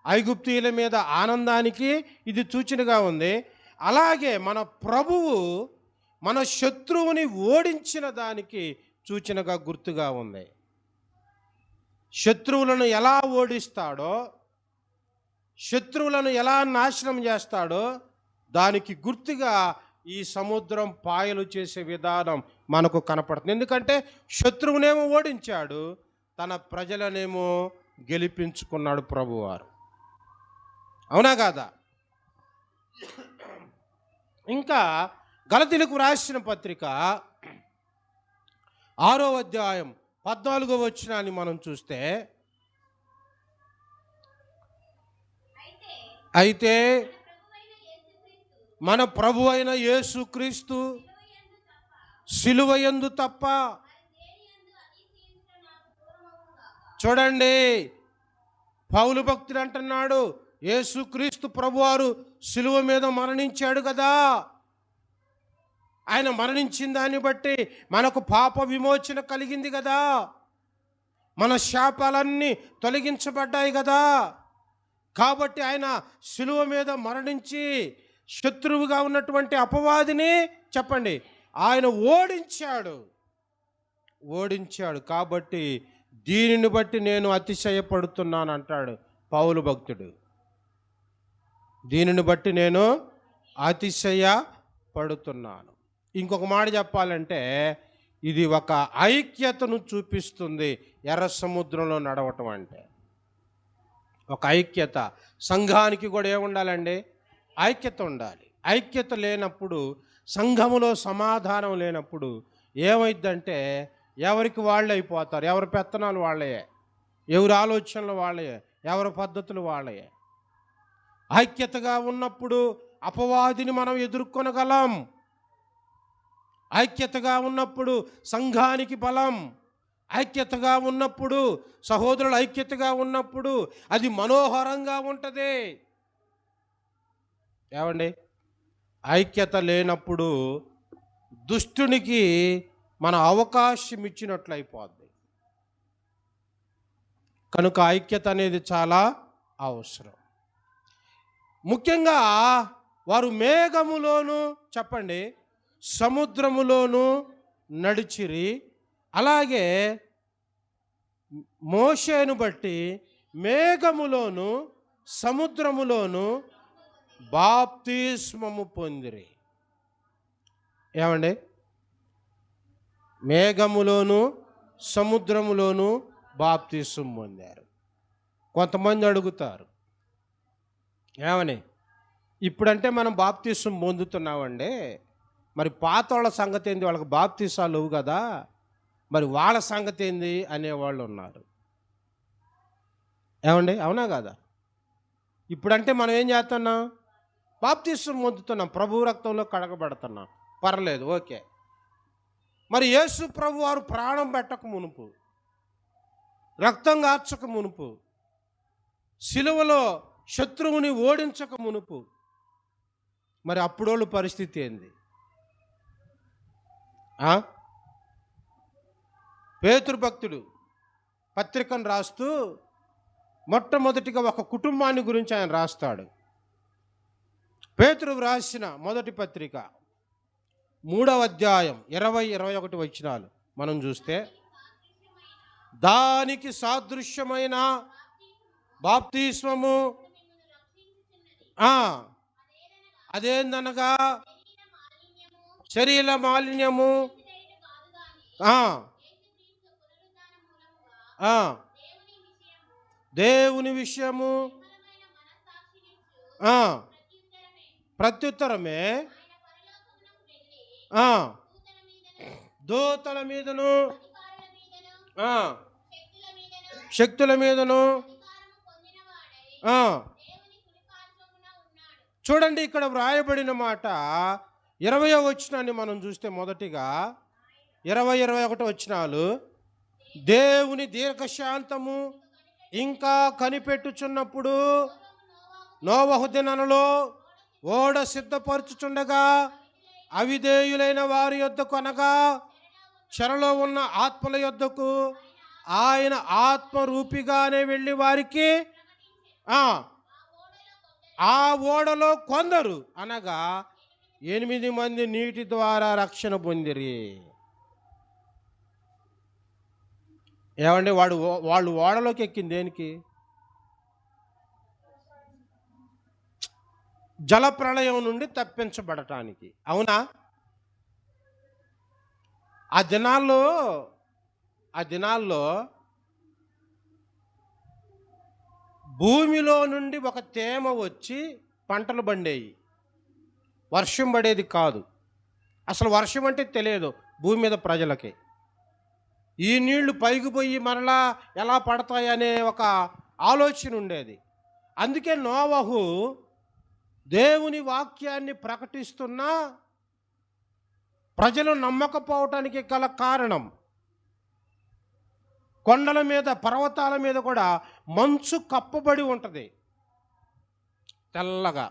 Speaker 1: ఐగుప్తీయుల మీద ఆనందానికి ఇది సూచనగా ఉంది. అలాగే మన ప్రభువు మన శత్రువుని ఓడించిన దానికి సూచనగా, గుర్తుగా ఉంది. శత్రువులను ఎలా ఓడిస్తాడో, శత్రువులను ఎలా నాశనం చేస్తాడో దానికి గుర్తుగా ఈ సముద్రం పాయలు చేసే విధానం మనకు కనపడుతుంది. ఎందుకంటే శత్రువునేమో ఓడించాడు, తన ప్రజలనేమో గెలిపించుకున్నాడు ప్రభువారు. అవునా కాదా? ఇంకా గలతీయులకు రాసిన పత్రిక 6వ అధ్యాయం 14వ వచనాన్ని మనం చూస్తే, అయితే మన ప్రభు అయిన యేసుక్రీస్తు సిలువయందు తప్ప, చూడండి పౌలు భక్తుడు అంటున్నాడు, యేసుక్రీస్తు ప్రభువారు సిలువ మీద మరణించాడు కదా, ఆయన మరణించిన దాన్ని బట్టి మనకు పాప విమోచన కలిగింది కదా, మన శాపాలన్నీ తొలగించబడ్డాయి కదా. కాబట్టి ఆయన సిలువ మీద మరణించి శత్రువుగా ఉన్నటువంటి అపవాదిని, చెప్పండి, ఆయన ఓడించాడు. కాబట్టి దీనిని బట్టి నేను అతిశయపడుతున్నాను అంటాడు పౌలు భక్తుడు. దీనిని బట్టి నేను అతిశయపడుతున్నాను. ఇంకొక మాట చెప్పాలంటే, ఇది ఒక ఐక్యతను చూపిస్తుంది. ఎర్ర సముద్రంలో నడవటం అంటే ఒక ఐక్యత. సంఘానికి కూడా ఏముండాలండి? ఐక్యత ఉండాలి. ఐక్యత లేనప్పుడు, సంఘములో సమాధానం లేనప్పుడు ఏమైందంటే ఎవరికి వాళ్ళు అయిపోతారు. ఎవరి పెత్తనాలు వాళ్ళయే, ఎవరి ఆలోచనలు వాళ్ళయే, ఎవరి పద్ధతులు వాళ్ళయే. ఐక్యతగా ఉన్నప్పుడు అపవాదిని మనం ఎదుర్కొనగలం. ఐక్యతగా ఉన్నప్పుడు సంఘానికి బలం. ఐక్యతగా ఉన్నప్పుడు, సహోదరులు ఐక్యతగా ఉన్నప్పుడు అది మనోహరంగా ఉంటుంది. ఏమండి, ఐక్యత లేనప్పుడు దుష్టునికి మన అవకాశం ఇచ్చినట్లు అయిపోద్ది. కనుక ఐక్యత అనేది చాలా అవసరం. ముఖ్యంగా వారు మేఘములోను, చెప్పండి, సముద్రములోను నడిచిరి. అలాగే మోషేను బట్టి మేఘములోను సముద్రములోను బాప్తిస్మము పొందిరి. ఏమండి, మేఘములోను సముద్రములోను బాప్తిస్మం పొందారు. కొంతమంది అడుగుతారు, ఏమని, ఇప్పుడంటే మనం బాప్తిస్మం పొందుతున్నామండి, మరి పాతోళ్ళ సంగతి ఏంది, వాళ్ళకి బాప్తీసాలు లేవు కదా, మరి వాళ్ళ సంగతి ఏంది అనేవాళ్ళు ఉన్నారు. ఏమండి, అవునా కదా? ఇప్పుడంటే మనం ఏం చేస్తున్నాం, బాప్తీసం పొందుతున్నాం, ప్రభు రక్తంలో కడగబడుతున్నాం, పర్లేదు, ఓకే. మరి యేసు ప్రభు వారు ప్రాణం పెట్టక మునుపు, రక్తం కార్చక మునుపు, సిలువలో శత్రువుని ఓడించక మునుపు, మరి అప్పుడోళ్ళు పరిస్థితి ఏంది? పేతురు భక్తుడు పత్రికను రాస్తూ మొట్టమొదటిగా ఒక కుటుంబాన్ని గురించి ఆయన రాస్తాడు. పేతురు రాసిన మొదటి పత్రిక 3వ అధ్యాయం 20-21 వచనాలు మనం చూస్తే, దానికి సాదృశ్యమైన బాప్తిస్మము అదేందనగా శరీర మాలిన్యము దేవుని విషయము ప్రత్యుత్తరమే దూతల మీదను శక్తుల మీదను. చూడండి, ఇక్కడ వ్రాయబడిన మాట 20వ వచనాన్ని మనం చూస్తే, మొదటిగా 20-21 వచనాలు, దేవుని దీర్ఘశాంతము ఇంకా కనిపెట్టుచున్నప్పుడు నోవహు దినములలో ఓడ సిద్ధపరచుచుండగా అవిధేయులైన వారి యొద్దకు, అనగా చెరలో ఉన్న ఆత్మల యొద్దకు ఆయన ఆత్మరూపిగానే వెళ్ళి వారికి ఆ ఓడలో కొందరు, అనగా 8 మంది నీటి ద్వారా రక్షణ పొందిరి. ఏమండి, వాళ్ళు ఓడలోకి ఎక్కింది దేనికి? జలప్రళయం నుండి తప్పించబడటానికి, అవునా? ఆ దినాల్లో భూమిలో నుండి ఒక తేమ వచ్చి పంటలు పండేవి, వర్షం పడేది కాదు. అసలు వర్షం అంటే తెలియదు భూమి మీద ప్రజలకి. ఈ నీళ్లు పైకి పోయి మరలా ఎలా పడతాయనే ఒక ఆలోచన ఉండేది. అందుకే నోవహు దేవుని వాక్యాన్ని ప్రకటిస్తున్నా ప్రజలు నమ్మకపోవటానికి గల కారణం, కొండల మీద, పర్వతాల మీద కూడా మంచు కప్పబడి ఉంటుంది తెల్లగా.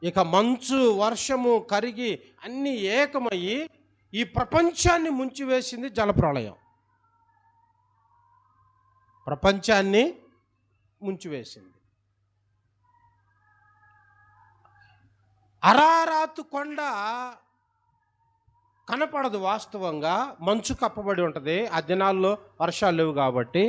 Speaker 1: ఇక మంచు, వర్షము కరిగి అన్నీ ఏకమయ్యి ఈ ప్రపంచాన్ని ముంచివేసింది జలప్రళయం. ప్రపంచాన్ని ముంచివేసింది. అరారాతు కొండ కనపడదు వాస్తవంగా, మంచు కప్పబడి ఉంటుంది. ఆ దినాల్లో వర్షాలు లేవు కాబట్టి.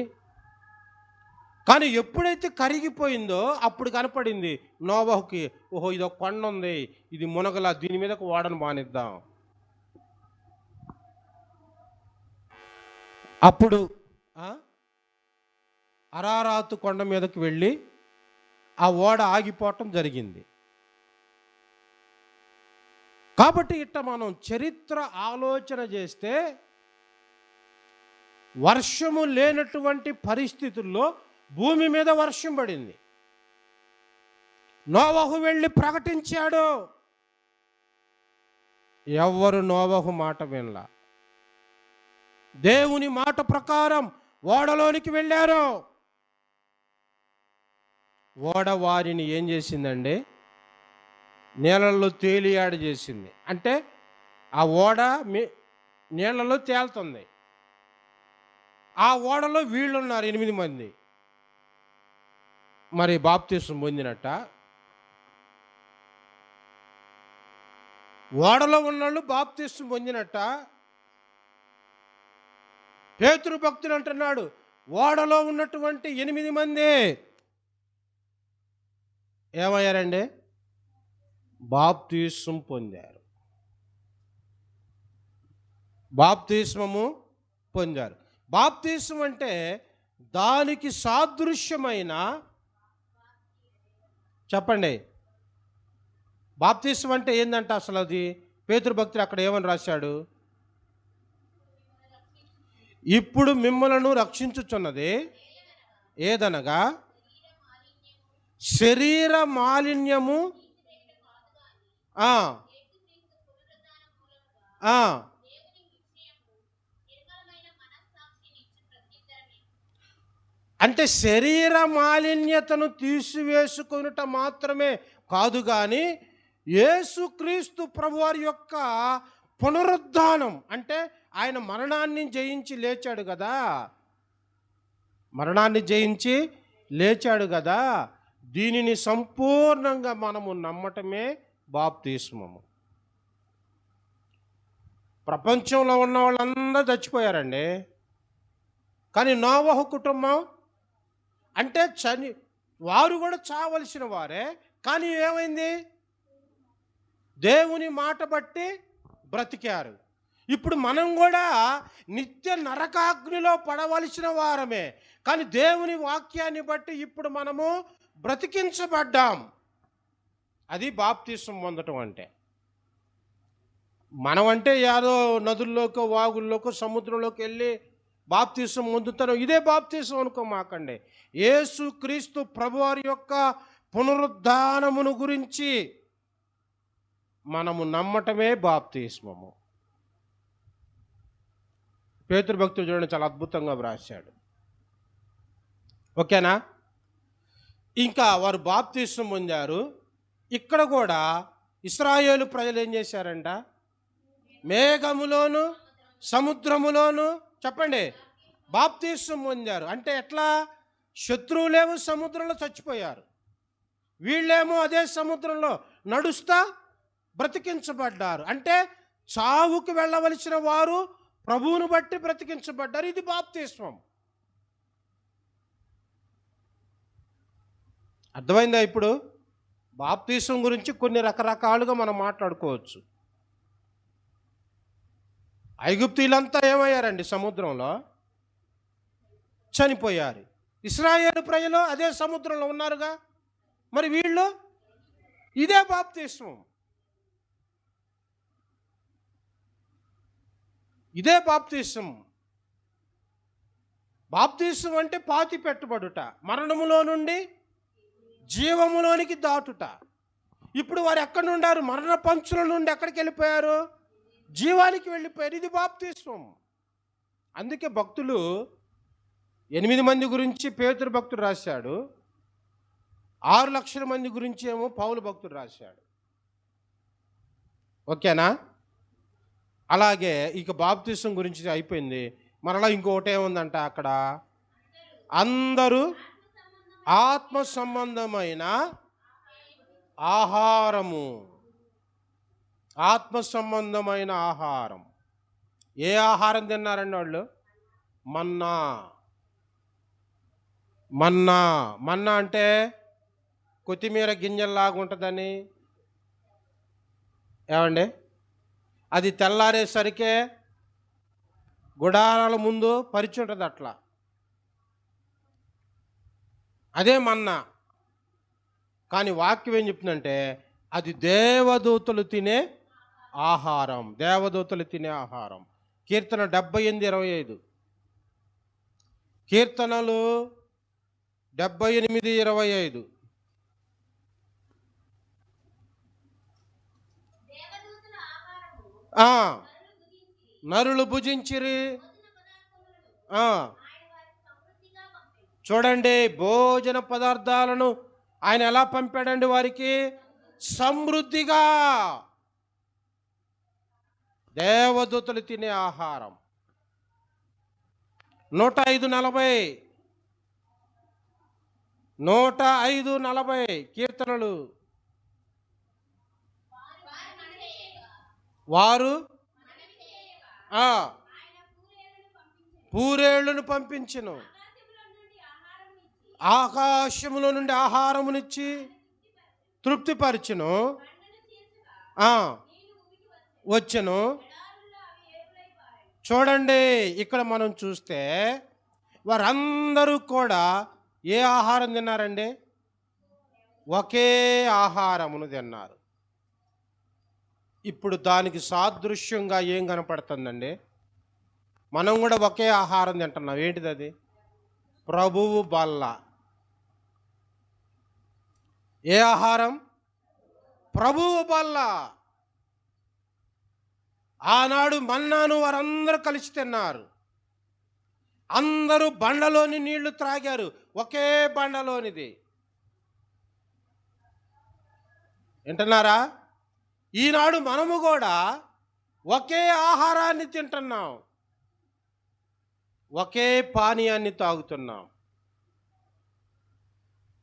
Speaker 1: కానీ ఎప్పుడైతే కరిగిపోయిందో అప్పుడు కనపడింది నోవహుకి, ఓహో ఇది ఒక కొండ ఉంది, ఇది మునగల, దీని మీద ఓడను మానిద్దాం. అప్పుడు అరారాతు కొండ మీదకి వెళ్ళి ఆ ఓడ ఆగిపోవటం జరిగింది. కాబట్టి ఇట్ట మనం చరిత్ర ఆలోచన చేస్తే, వర్షము లేనటువంటి పరిస్థితుల్లో భూమి మీద వర్షం పడింది. నోవహు వెళ్ళి ప్రకటించాడు. ఎవ్వరు నోవహు మాట వినలా. దేవుని మాట ప్రకారం ఓడలోనికి వెళ్ళారు. ఓడ వారిని ఏం చేసిందండి? నీళ్ళల్లో తేలియాడ చేసింది. అంటే ఆ ఓడ నీళ్ళలో తేలుతుంది. ఆ ఓడలో వీళ్ళున్నారు 8 మంది. మరి బాప్తిసం పొందినట్ట? ఓడలో ఉన్నోళ్ళు బాప్తిసం పొందినట్ట? పేతురు భక్తుడు అంటున్నాడు, ఓడలో ఉన్నటువంటి 8 మంది ఏమయ్యారండి? బాప్తిసం పొందారు. బాప్తిస్మము పొందారు. బాప్తిసం అంటే దానికి సాదృశ్యమైన, చెప్పండి, బాప్తిసం అంటే ఏందంట అసలు? అది పేతురు భక్తుడు అక్కడ ఏమని రాశాడు? ఇప్పుడు మిమ్మలను రక్షించుచున్నది ఏదనగా శరీర మాలిన్యము ఆ ఆ అంటే శరీర మాలిన్యతను తీసివేసుకొనుట మాత్రమే కాదు, కానీ యేసుక్రీస్తు ప్రభువారి యొక్క పునరుద్ధానం, అంటే ఆయన మరణాన్ని జయించి లేచాడు కదా, మరణాన్ని జయించి లేచాడు కదా, దీనిని సంపూర్ణంగా మనము నమ్మటమే బాప్తిస్మము. ప్రపంచంలో ఉన్న వాళ్ళందరూ చచ్చిపోయారండి, కానీ నోవహు కుటుంబం అంటే వారు కూడా చావలసిన వారే, కానీ ఏమైంది? దేవుని మాట బట్టి బ్రతికారు. ఇప్పుడు మనం కూడా నిత్య నరకాగ్నిలో పడవలసిన వారమే, కానీ దేవుని వాక్యాన్ని బట్టి ఇప్పుడు మనము బ్రతికించబడ్డాం. అది బాప్తిసం పొందటం అంటే. మనం అంటే ఏదో నదుల్లోకో వాగుల్లోకో సముద్రంలోకి వెళ్ళి బాప్తిసం పొందుతారు, ఇదే బాప్తిసం అనుకోమాకండి. యేసుక్రీస్తు ప్రభువారి యొక్క పునరుద్ధానమును గురించి మనము నమ్మటమే బాప్తిస్మము. పేతురు భక్తుడు చూడండి, చాలా అద్భుతంగా వ్రాశాడు. ఓకేనా? ఇంకా వారు బాప్తిస్మం పొందారు. ఇక్కడ కూడా ఇశ్రాయేలు ప్రజలు ఏం చేశారంట? మేఘములోను సముద్రములోను చెప్పండి బాప్తిస్మం పొందారు. అంటే ఎట్లా? శత్రువులేమో సముద్రంలో చచ్చిపోయారు, వీళ్ళేమో అదే సముద్రంలో నడుస్తా బ్రతికించబడ్డారు. అంటే చావుకు వెళ్ళవలసిన వారు ప్రభువును బట్టి బ్రతికించబడ్డారు. ఇది బాప్తిస్మం. అర్థమైందా? ఇప్పుడు బాప్తిస్మం గురించి కొన్ని రకరకాలుగా మనం మాట్లాడుకోవచ్చు. ఐగుప్తీయులంతా ఏమయ్యారండి? సముద్రంలో చనిపోయారు. ఇశ్రాయేలు ప్రజలు అదే సముద్రంలో ఉన్నారుగా, మరి వీళ్ళు ఇదే బాప్తిస్మం. ఇదే బాప్తిస్మం. బాప్తిస్మం అంటే పాతి పెట్టుబడుట, మరణములో నుండి జీవములోనికి దాటుట. ఇప్పుడు వారు ఎక్కడి నుండారు? మరణ పంచుల నుండి ఎక్కడికి వెళ్ళిపోయారు? జీవానికి వెళ్ళిపోయారు. ఇది బాప్తిస్మం. అందుకే భక్తులు 8 మంది గురించి పేతురు భక్తుడు రాశాడు, 6 లక్షల మంది గురించి ఏమో పౌలు భక్తుడు రాశాడు. ఓకేనా? అలాగే ఇక బాప్తిస్మం గురించి అయిపోయింది. మరలా ఇంకొకటి ఏముందంట అక్కడ? అందరూ ఆత్మ సంబంధమైన ఆహారము. ఆత్మ సంబంధమైన ఆహారం. ఏ ఆహారం తిన్నారండి వాళ్ళు? మన్నా. మన్నా మన్నా అంటే కొత్తిమీర గింజల్లాగా ఉంటుందని. ఏమండి? అది తెల్లారేసరికే గుడారాల ముందు పరిచి ఉంటుంది, అట్లా అదే మన్నా. కానీ వాక్యం ఏం చెప్తుందంటే అది దేవదూతలు తినే ఆహారం. దేవదూతలు తినే ఆహారం. కీర్తన 78:25. కీర్తనలు 78:25. నరులు భుజించిరి. చూడండి, భోజన పదార్థాలను ఆయన ఎలా పంపాడండి వారికి? సమృద్ధిగా. దేవదూతలు తినే ఆహారం. 105:40. 105:40 కీర్తనలు. వారు పూరేళ్లను పంపించెను, ఆకాశములో నుండి ఆహారమునిచ్చి తృప్తిపరచును. వచ్చెను. చూడండి, ఇక్కడ మనం చూస్తే వారందరూ కూడా ఏ ఆహారం తిన్నారండి? ఒకే ఆహారమును తిన్నారు. ఇప్పుడు దానికి సాదృశ్యంగా ఏం కనపడుతుందండి? మనం కూడా ఒకే ఆహారం తింటున్నాం. ఏంటిది అది? ప్రభువు బల్ల. ఏ ఆహారం? ప్రభువు బల్ల. ఆనాడు మన్నాను వారందరూ కలిసి తిన్నారు. అందరూ బండలోని నీళ్లు త్రాగారు. ఒకే బండలోనిది. వింటున్నారా? ఈనాడు మనము కూడా ఒకే ఆహారాన్ని తింటున్నాం, ఒకే పానీయాన్ని తాగుతున్నాం.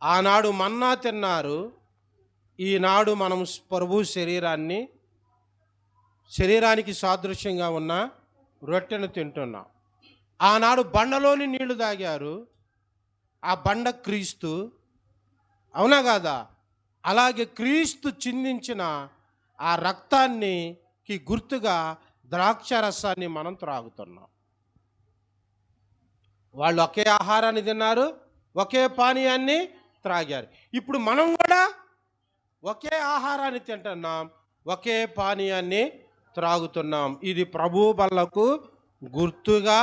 Speaker 1: ఆనాడు మన్నా తిన్నారు, ఈనాడు మనం ప్రభు శరీరానికి సాదృశ్యంగా ఉన్న రొట్టెను తింటున్నాం. ఆనాడు బండలోని నీళ్లు తాగారు, ఆ బండ క్రీస్తు. అవునా కాదా? అలాగే క్రీస్తు చిందించిన ఆ రక్తానికి గుర్తుగా ద్రాక్షారసాన్ని మనం త్రాగుతున్నాం. వాళ్ళు ఒకే ఆహారాన్ని తిన్నారు, ఒకే పానీయాన్ని త్రాగారు. ఇప్పుడు మనం కూడా ఒకే ఆహారాన్ని తింటున్నాం, ఒకే పానీయాన్ని త్రాగుతున్నాం. ఇది ప్రభు బల్లకు గుర్తుగా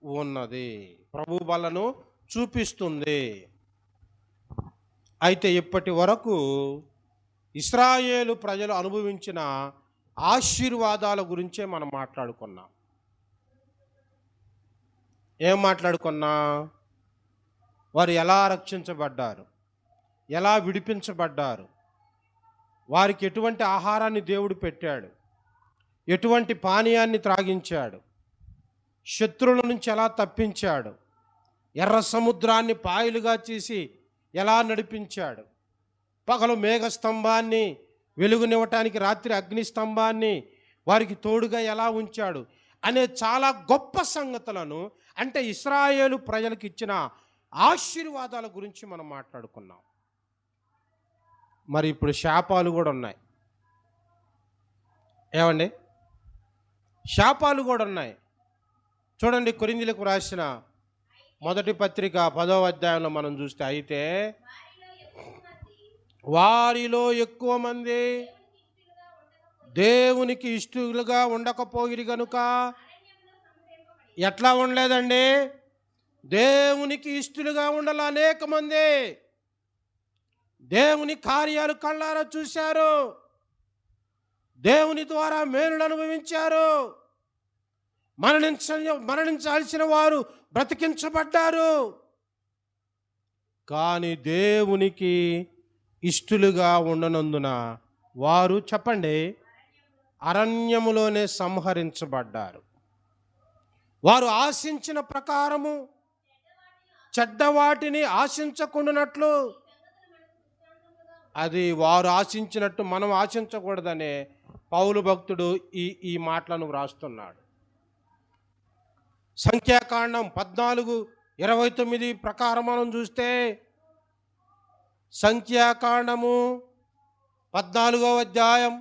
Speaker 1: ఉన్నది, ప్రభు బల్లను చూపిస్తుంది. అయితే ఇప్పటి వరకు ఇశ్రాయేలు ప్రజలు అనుభవించిన ఆశీర్వాదాల గురించే మనం మాట్లాడుకున్నాం. ఏం మాట్లాడుకున్నా? వారు ఎలా రక్షించబడ్డారు, ఎలా విడిపించబడ్డారు, వారికి ఎటువంటి ఆహారాన్ని దేవుడు పెట్టాడు, ఎటువంటి పానీయాన్ని త్రాగించాడు, శత్రువుల నుంచి ఎలా తప్పించాడు, ఎర్ర సముద్రాన్ని పాయలుగా చేసి ఎలా నడిపించాడు, పగలు మేఘస్తంభాన్ని, వెలుగునివ్వటానికి రాత్రి అగ్నిస్తంభాన్ని వారికి తోడుగా ఎలా ఉంచాడు అనే చాలా గొప్ప సంగతులను, అంటే ఇశ్రాయేలు ప్రజలకు ఇచ్చిన ఆశీర్వాదాల గురించి మనం మాట్లాడుకున్నాం. మరి ఇప్పుడు శాపాలు కూడా ఉన్నాయి. ఏమండి? శాపాలు కూడా ఉన్నాయి. చూడండి, కొరింథీయులకు రాసిన మొదటి పత్రిక 10వ అధ్యాయంలో మనం చూస్తే, అయితే వారిలో ఎక్కువ మంది దేవునికి ఇష్టలుగా ఉండకపోయిరి గనుక. ఎట్లా ఉండలేదండి? దేవునికి ఇష్టలుగా ఉండాలి. అనేక మంది దేవుని కార్యాలు కళ్ళారా చూశారు, దేవుని ద్వారా మేలును అనుభవించారు, మరణించాల్సిన వారు బ్రతికించబడ్డారు. కానీ దేవునికి ఇష్టలుగా ఉండనందున వారు, చెప్పండి, అరణ్యములోనే సంహరించబడ్డారు. వారు ఆశించిన ప్రకారము చెడ్డవాటిని ఆశించకుండానట్లు, అది వారు ఆశించినట్టు మనం ఆశించకూడదనే పౌలు భక్తుడు ఈ మాటలను వ్రాస్తున్నాడు. సంఖ్యాకాండం 14:29 ప్రకారం మనం చూస్తే, సంఖ్యాకాండము 14వ అధ్యాయం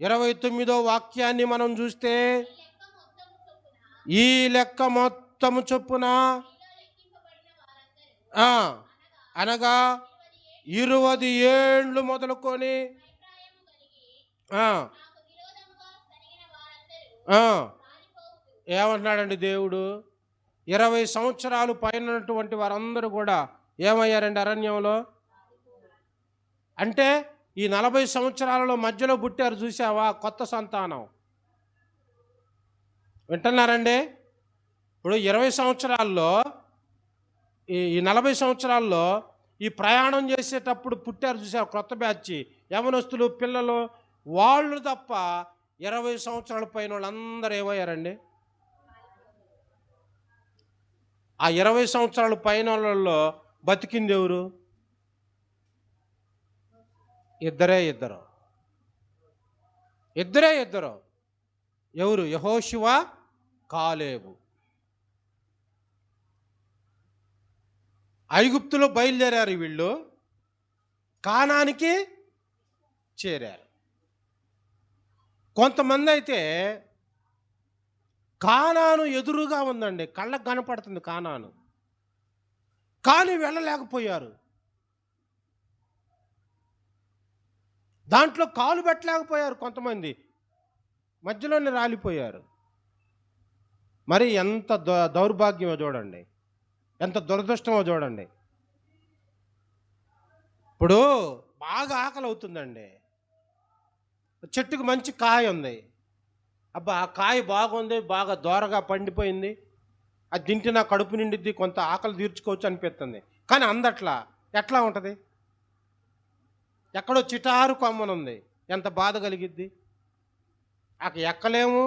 Speaker 1: 29వ వాక్యాన్ని మనం చూస్తే, ఈ లెక్క మొత్తము చొప్పున అనగా 20 ఏండ్లు మొదలుకొని ఏమంటున్నాడండి దేవుడు? 20 సంవత్సరాలు పైనటువంటి వారందరూ కూడా ఏమయ్యారండి అరణ్యంలో? అంటే ఈ 40 సంవత్సరాలలో మధ్యలో పుట్టారు, చూసావా, కొత్త సంతానం. వింటున్నారండి? ఇప్పుడు 20 సంవత్సరాల్లో, ఈ 40 సంవత్సరాల్లో ఈ ప్రయాణం చేసేటప్పుడు పుట్టారు, చూసారు, కొత్త బ్యాచ్ యవనస్తులు, పిల్లలు, వాళ్ళు తప్ప 20 సంవత్సరాల పైన వాళ్ళందరూ ఏమయ్యారండి? ఆ 20 సంవత్సరాల పైన వాళ్ళలో బతికింది ఎవరు? ఇద్దరే ఇద్దరు. ఎవరు? యెహోషువ, కాలేబు. ఐగుప్తులో బయలుదేరారు వీళ్ళు, కానానికి చేరారు. కొంతమంది అయితే కానాను ఎదురుగా ఉందండి, కళ్ళకు కనపడుతుంది కానాను, కానీ వెళ్ళలేకపోయారు. దాంట్లో కాలు పెట్టలేకపోయారు కొంతమంది, మధ్యలోనే రాలిపోయారు. మరి ఎంత దౌర్భాగ్యమో చూడండి, ఎంత దురదృష్టమో చూడండి. ఇప్పుడు బాగా ఆకలి అవుతుందండి, చెట్టుకు మంచి కాయ ఉంది, అబ్బా ఆ కాయ బాగుంది, బాగా దోరగా పండిపోయింది, అది తింటే నా కడుపు నిండిద్ది, కొంత ఆకలి తీర్చుకోవచ్చు అనిపిస్తుంది. కానీ అందట్లా ఎట్లా ఉంటుంది? ఎక్కడో చిటారు కొమ్మనుంది, ఎంత బాధ కలిగిద్ది. ఎక్కలేము,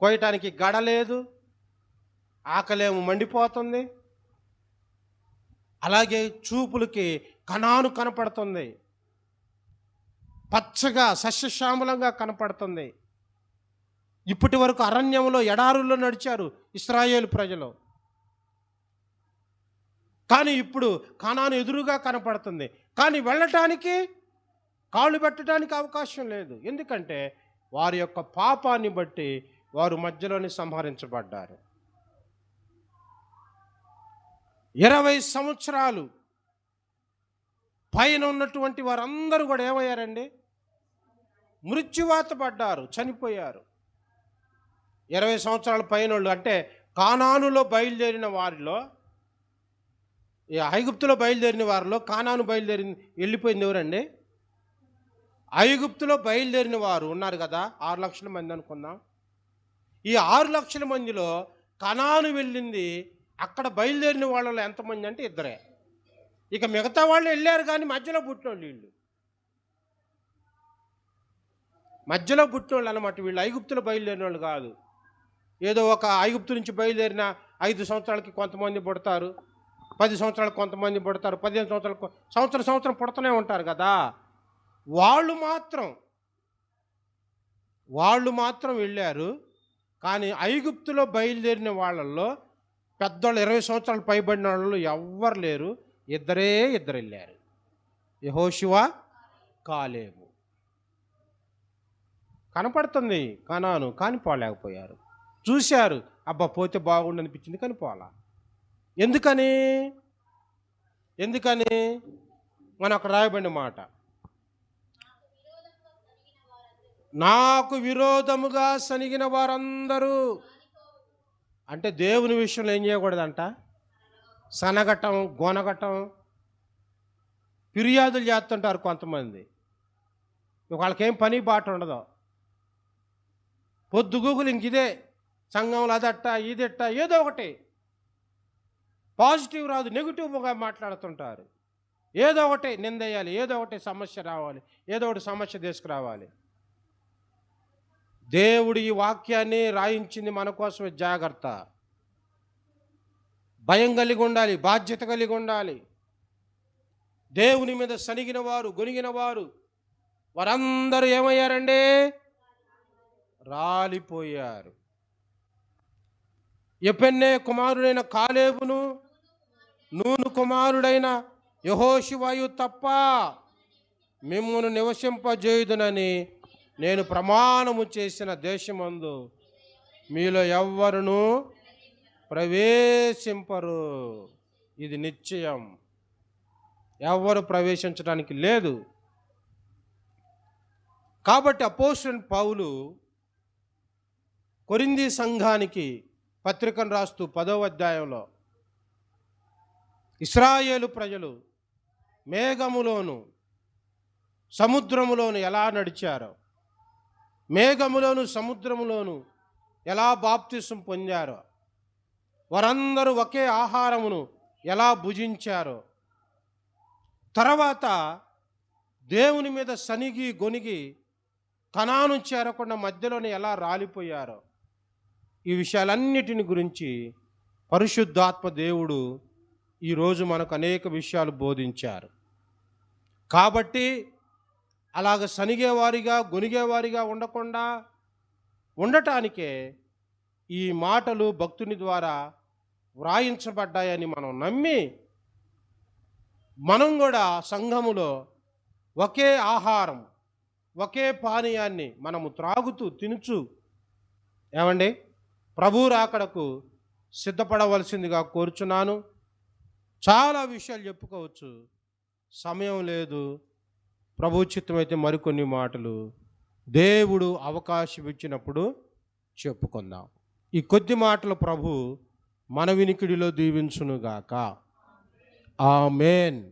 Speaker 1: కోయటానికి గడ లేదు, ఆకలేము మండిపోతుంది. అలాగే చూపులకి కనాను కనపడుతుంది, పచ్చగా సస్యశ్యామలంగా కనపడుతుంది. ఇప్పటి వరకు అరణ్యంలో ఎడారుల్లో నడిచారు ఇశ్రాయేలు ప్రజలు, కానీ ఇప్పుడు కనాను ఎదురుగా కనపడుతుంది. కానీ వెళ్ళటానికి, కాళ్ళు పెట్టడానికి అవకాశం లేదు. ఎందుకంటే వారి యొక్క పాపాన్ని బట్టి వారు మధ్యలోనే సంహరించబడ్డారు. 20 సంవత్సరాలు పైన ఉన్నటువంటి వారందరూ కూడా ఏమయ్యారండి? మృత్యువాత పడ్డారు, చనిపోయారు. 20 సంవత్సరాల పైన వాళ్ళు అంటే కానానులో బయలుదేరిన వారిలో, ఐగుప్తులో బయలుదేరిన వారిలో కానాను వెళ్ళిపోయింది ఎవరండి? ఐగుప్తులో బయలుదేరిన వారు ఉన్నారు కదా, 6 లక్షల మంది అనుకుందాం. ఈ 6 లక్షల మందిలో కనాను వెళ్ళింది, అక్కడ బయలుదేరిన వాళ్ళలో ఎంతమంది అంటే 2. ఇక మిగతా వాళ్ళు వెళ్ళారు, కానీ మధ్యలో పుట్టినోళ్ళు వీళ్ళు, మధ్యలో పుట్టినోళ్ళు అన్నమాట. వీళ్ళు ఐగుప్తులో బయలుదేరిన వాళ్ళు కాదు. ఏదో ఒక ఐగుప్తు నుంచి బయలుదేరిన 5 సంవత్సరాలకి కొంతమంది పుడతారు, 10 సంవత్సరాలకు కొంతమంది పుడతారు, 15 సంవత్సరాలకు సంవత్సరం పుడుతూనే ఉంటారు కదా. వాళ్ళు మాత్రం వెళ్ళారు. కానీ ఐగుప్తులో బయలుదేరిన వాళ్ళల్లో పెద్దోళ్ళు 20 సంవత్సరాలు పైబడిన వాళ్ళు ఎవ్వరు లేరు, 2 వెళ్ళారు, యెహోషువ, కాలేబు. కనపడుతుంది కనాను, కానీ పోలేకపోయారు. చూశారు, అబ్బా పోతే బాగుండు అనిపించింది, కానీ పోలా. ఎందుకని మనం అక్కడ రాయబడిన మాట, నాకు విరోధముగా సనిగిన వారందరూ. అంటే దేవుని విషయంలో ఏం చేయకూడదంట? సనగటం, గొనగటం, ఫిర్యాదులు చేస్తుంటారు కొంతమంది. వాళ్ళకేం పని బాట ఉండదు, పొద్దుగూకులు ఇంక ఇదే, సంఘంలో అదట్ట ఇదెట్ట, ఏదో ఒకటి. పాజిటివ్ రాదు, నెగిటివ్గా మాట్లాడుతుంటారు. ఏదో ఒకటి నిందేయాలి, ఏదో ఒకటి సమస్య రావాలి, ఏదో ఒకటి సమస్య తీసుకురావాలి. దేవుడు ఈ వాక్యాన్ని రాయించింది మన కోసమే. జాగ్రత్త, భయం కలిగి ఉండాలి, బాధ్యత కలిగి ఉండాలి. దేవుని మీద సనిగిన వారు, గొనిగిన వారు, వారందరూ ఏమయ్యారండి? రాలిపోయారు. యెఫున్నె కుమారుడైన కాలేబును, నూను కుమారుడైన యెహోషువయు తప్ప మిమ్మును నివసింపజేయుదునని నేను ప్రమాణము చేసిన దేశమందు మీలో ఎవ్వరును ప్రవేశింపరు. ఇది నిశ్చయం, ఎవ్వరు ప్రవేశించడానికి లేదు. కాబట్టి అపోస్తలుడైన పౌలు కొరింథీ సంఘానికి పత్రికను రాస్తూ 10వ అధ్యాయంలో ఇశ్రాయేలు ప్రజలు మేఘములోను సముద్రములోను ఎలా నడిచారో, మేఘములోను సముద్రములోను ఎలా బాప్తిసం పొందారో, వారందరూ ఒకే ఆహారమును ఎలా భుజించారో, తర్వాత దేవుని మీద సనిగి గొనిగి కనాను చేరకుండా మధ్యలోనే ఎలా రాలిపోయారో, ఈ విషయాలన్నిటిని గురించి పరిశుద్ధాత్మ దేవుడు ఈరోజు మనకు అనేక విషయాలు బోధించారు. కాబట్టి అలాగ సనిగేవారిగా గొనిగేవారిగా ఉండకుండా ఉండటానికే ఈ మాటలు భక్తుని ద్వారా వ్రాయించబడ్డాయని మనం నమ్మి, మనం కూడా సంఘములో ఒకే ఆహారం, ఒకే పానీయాన్ని మనము త్రాగుతూ తినుచు ఏమండి ప్రభు రాకడకు సిద్ధపడవలసిందిగా కోరుచున్నాను. చాలా విషయాలు చెప్పుకోవచ్చు, సమయం లేదు. ప్రభు చిత్తమైతే మరికొన్ని మాటలు దేవుడు అవకాశం ఇచ్చినప్పుడు చెప్పుకుందాం. ఈ కొద్ది మాటలు ప్రభు మన వినికిడిలో దీవించునుగాక. ఆమేన్.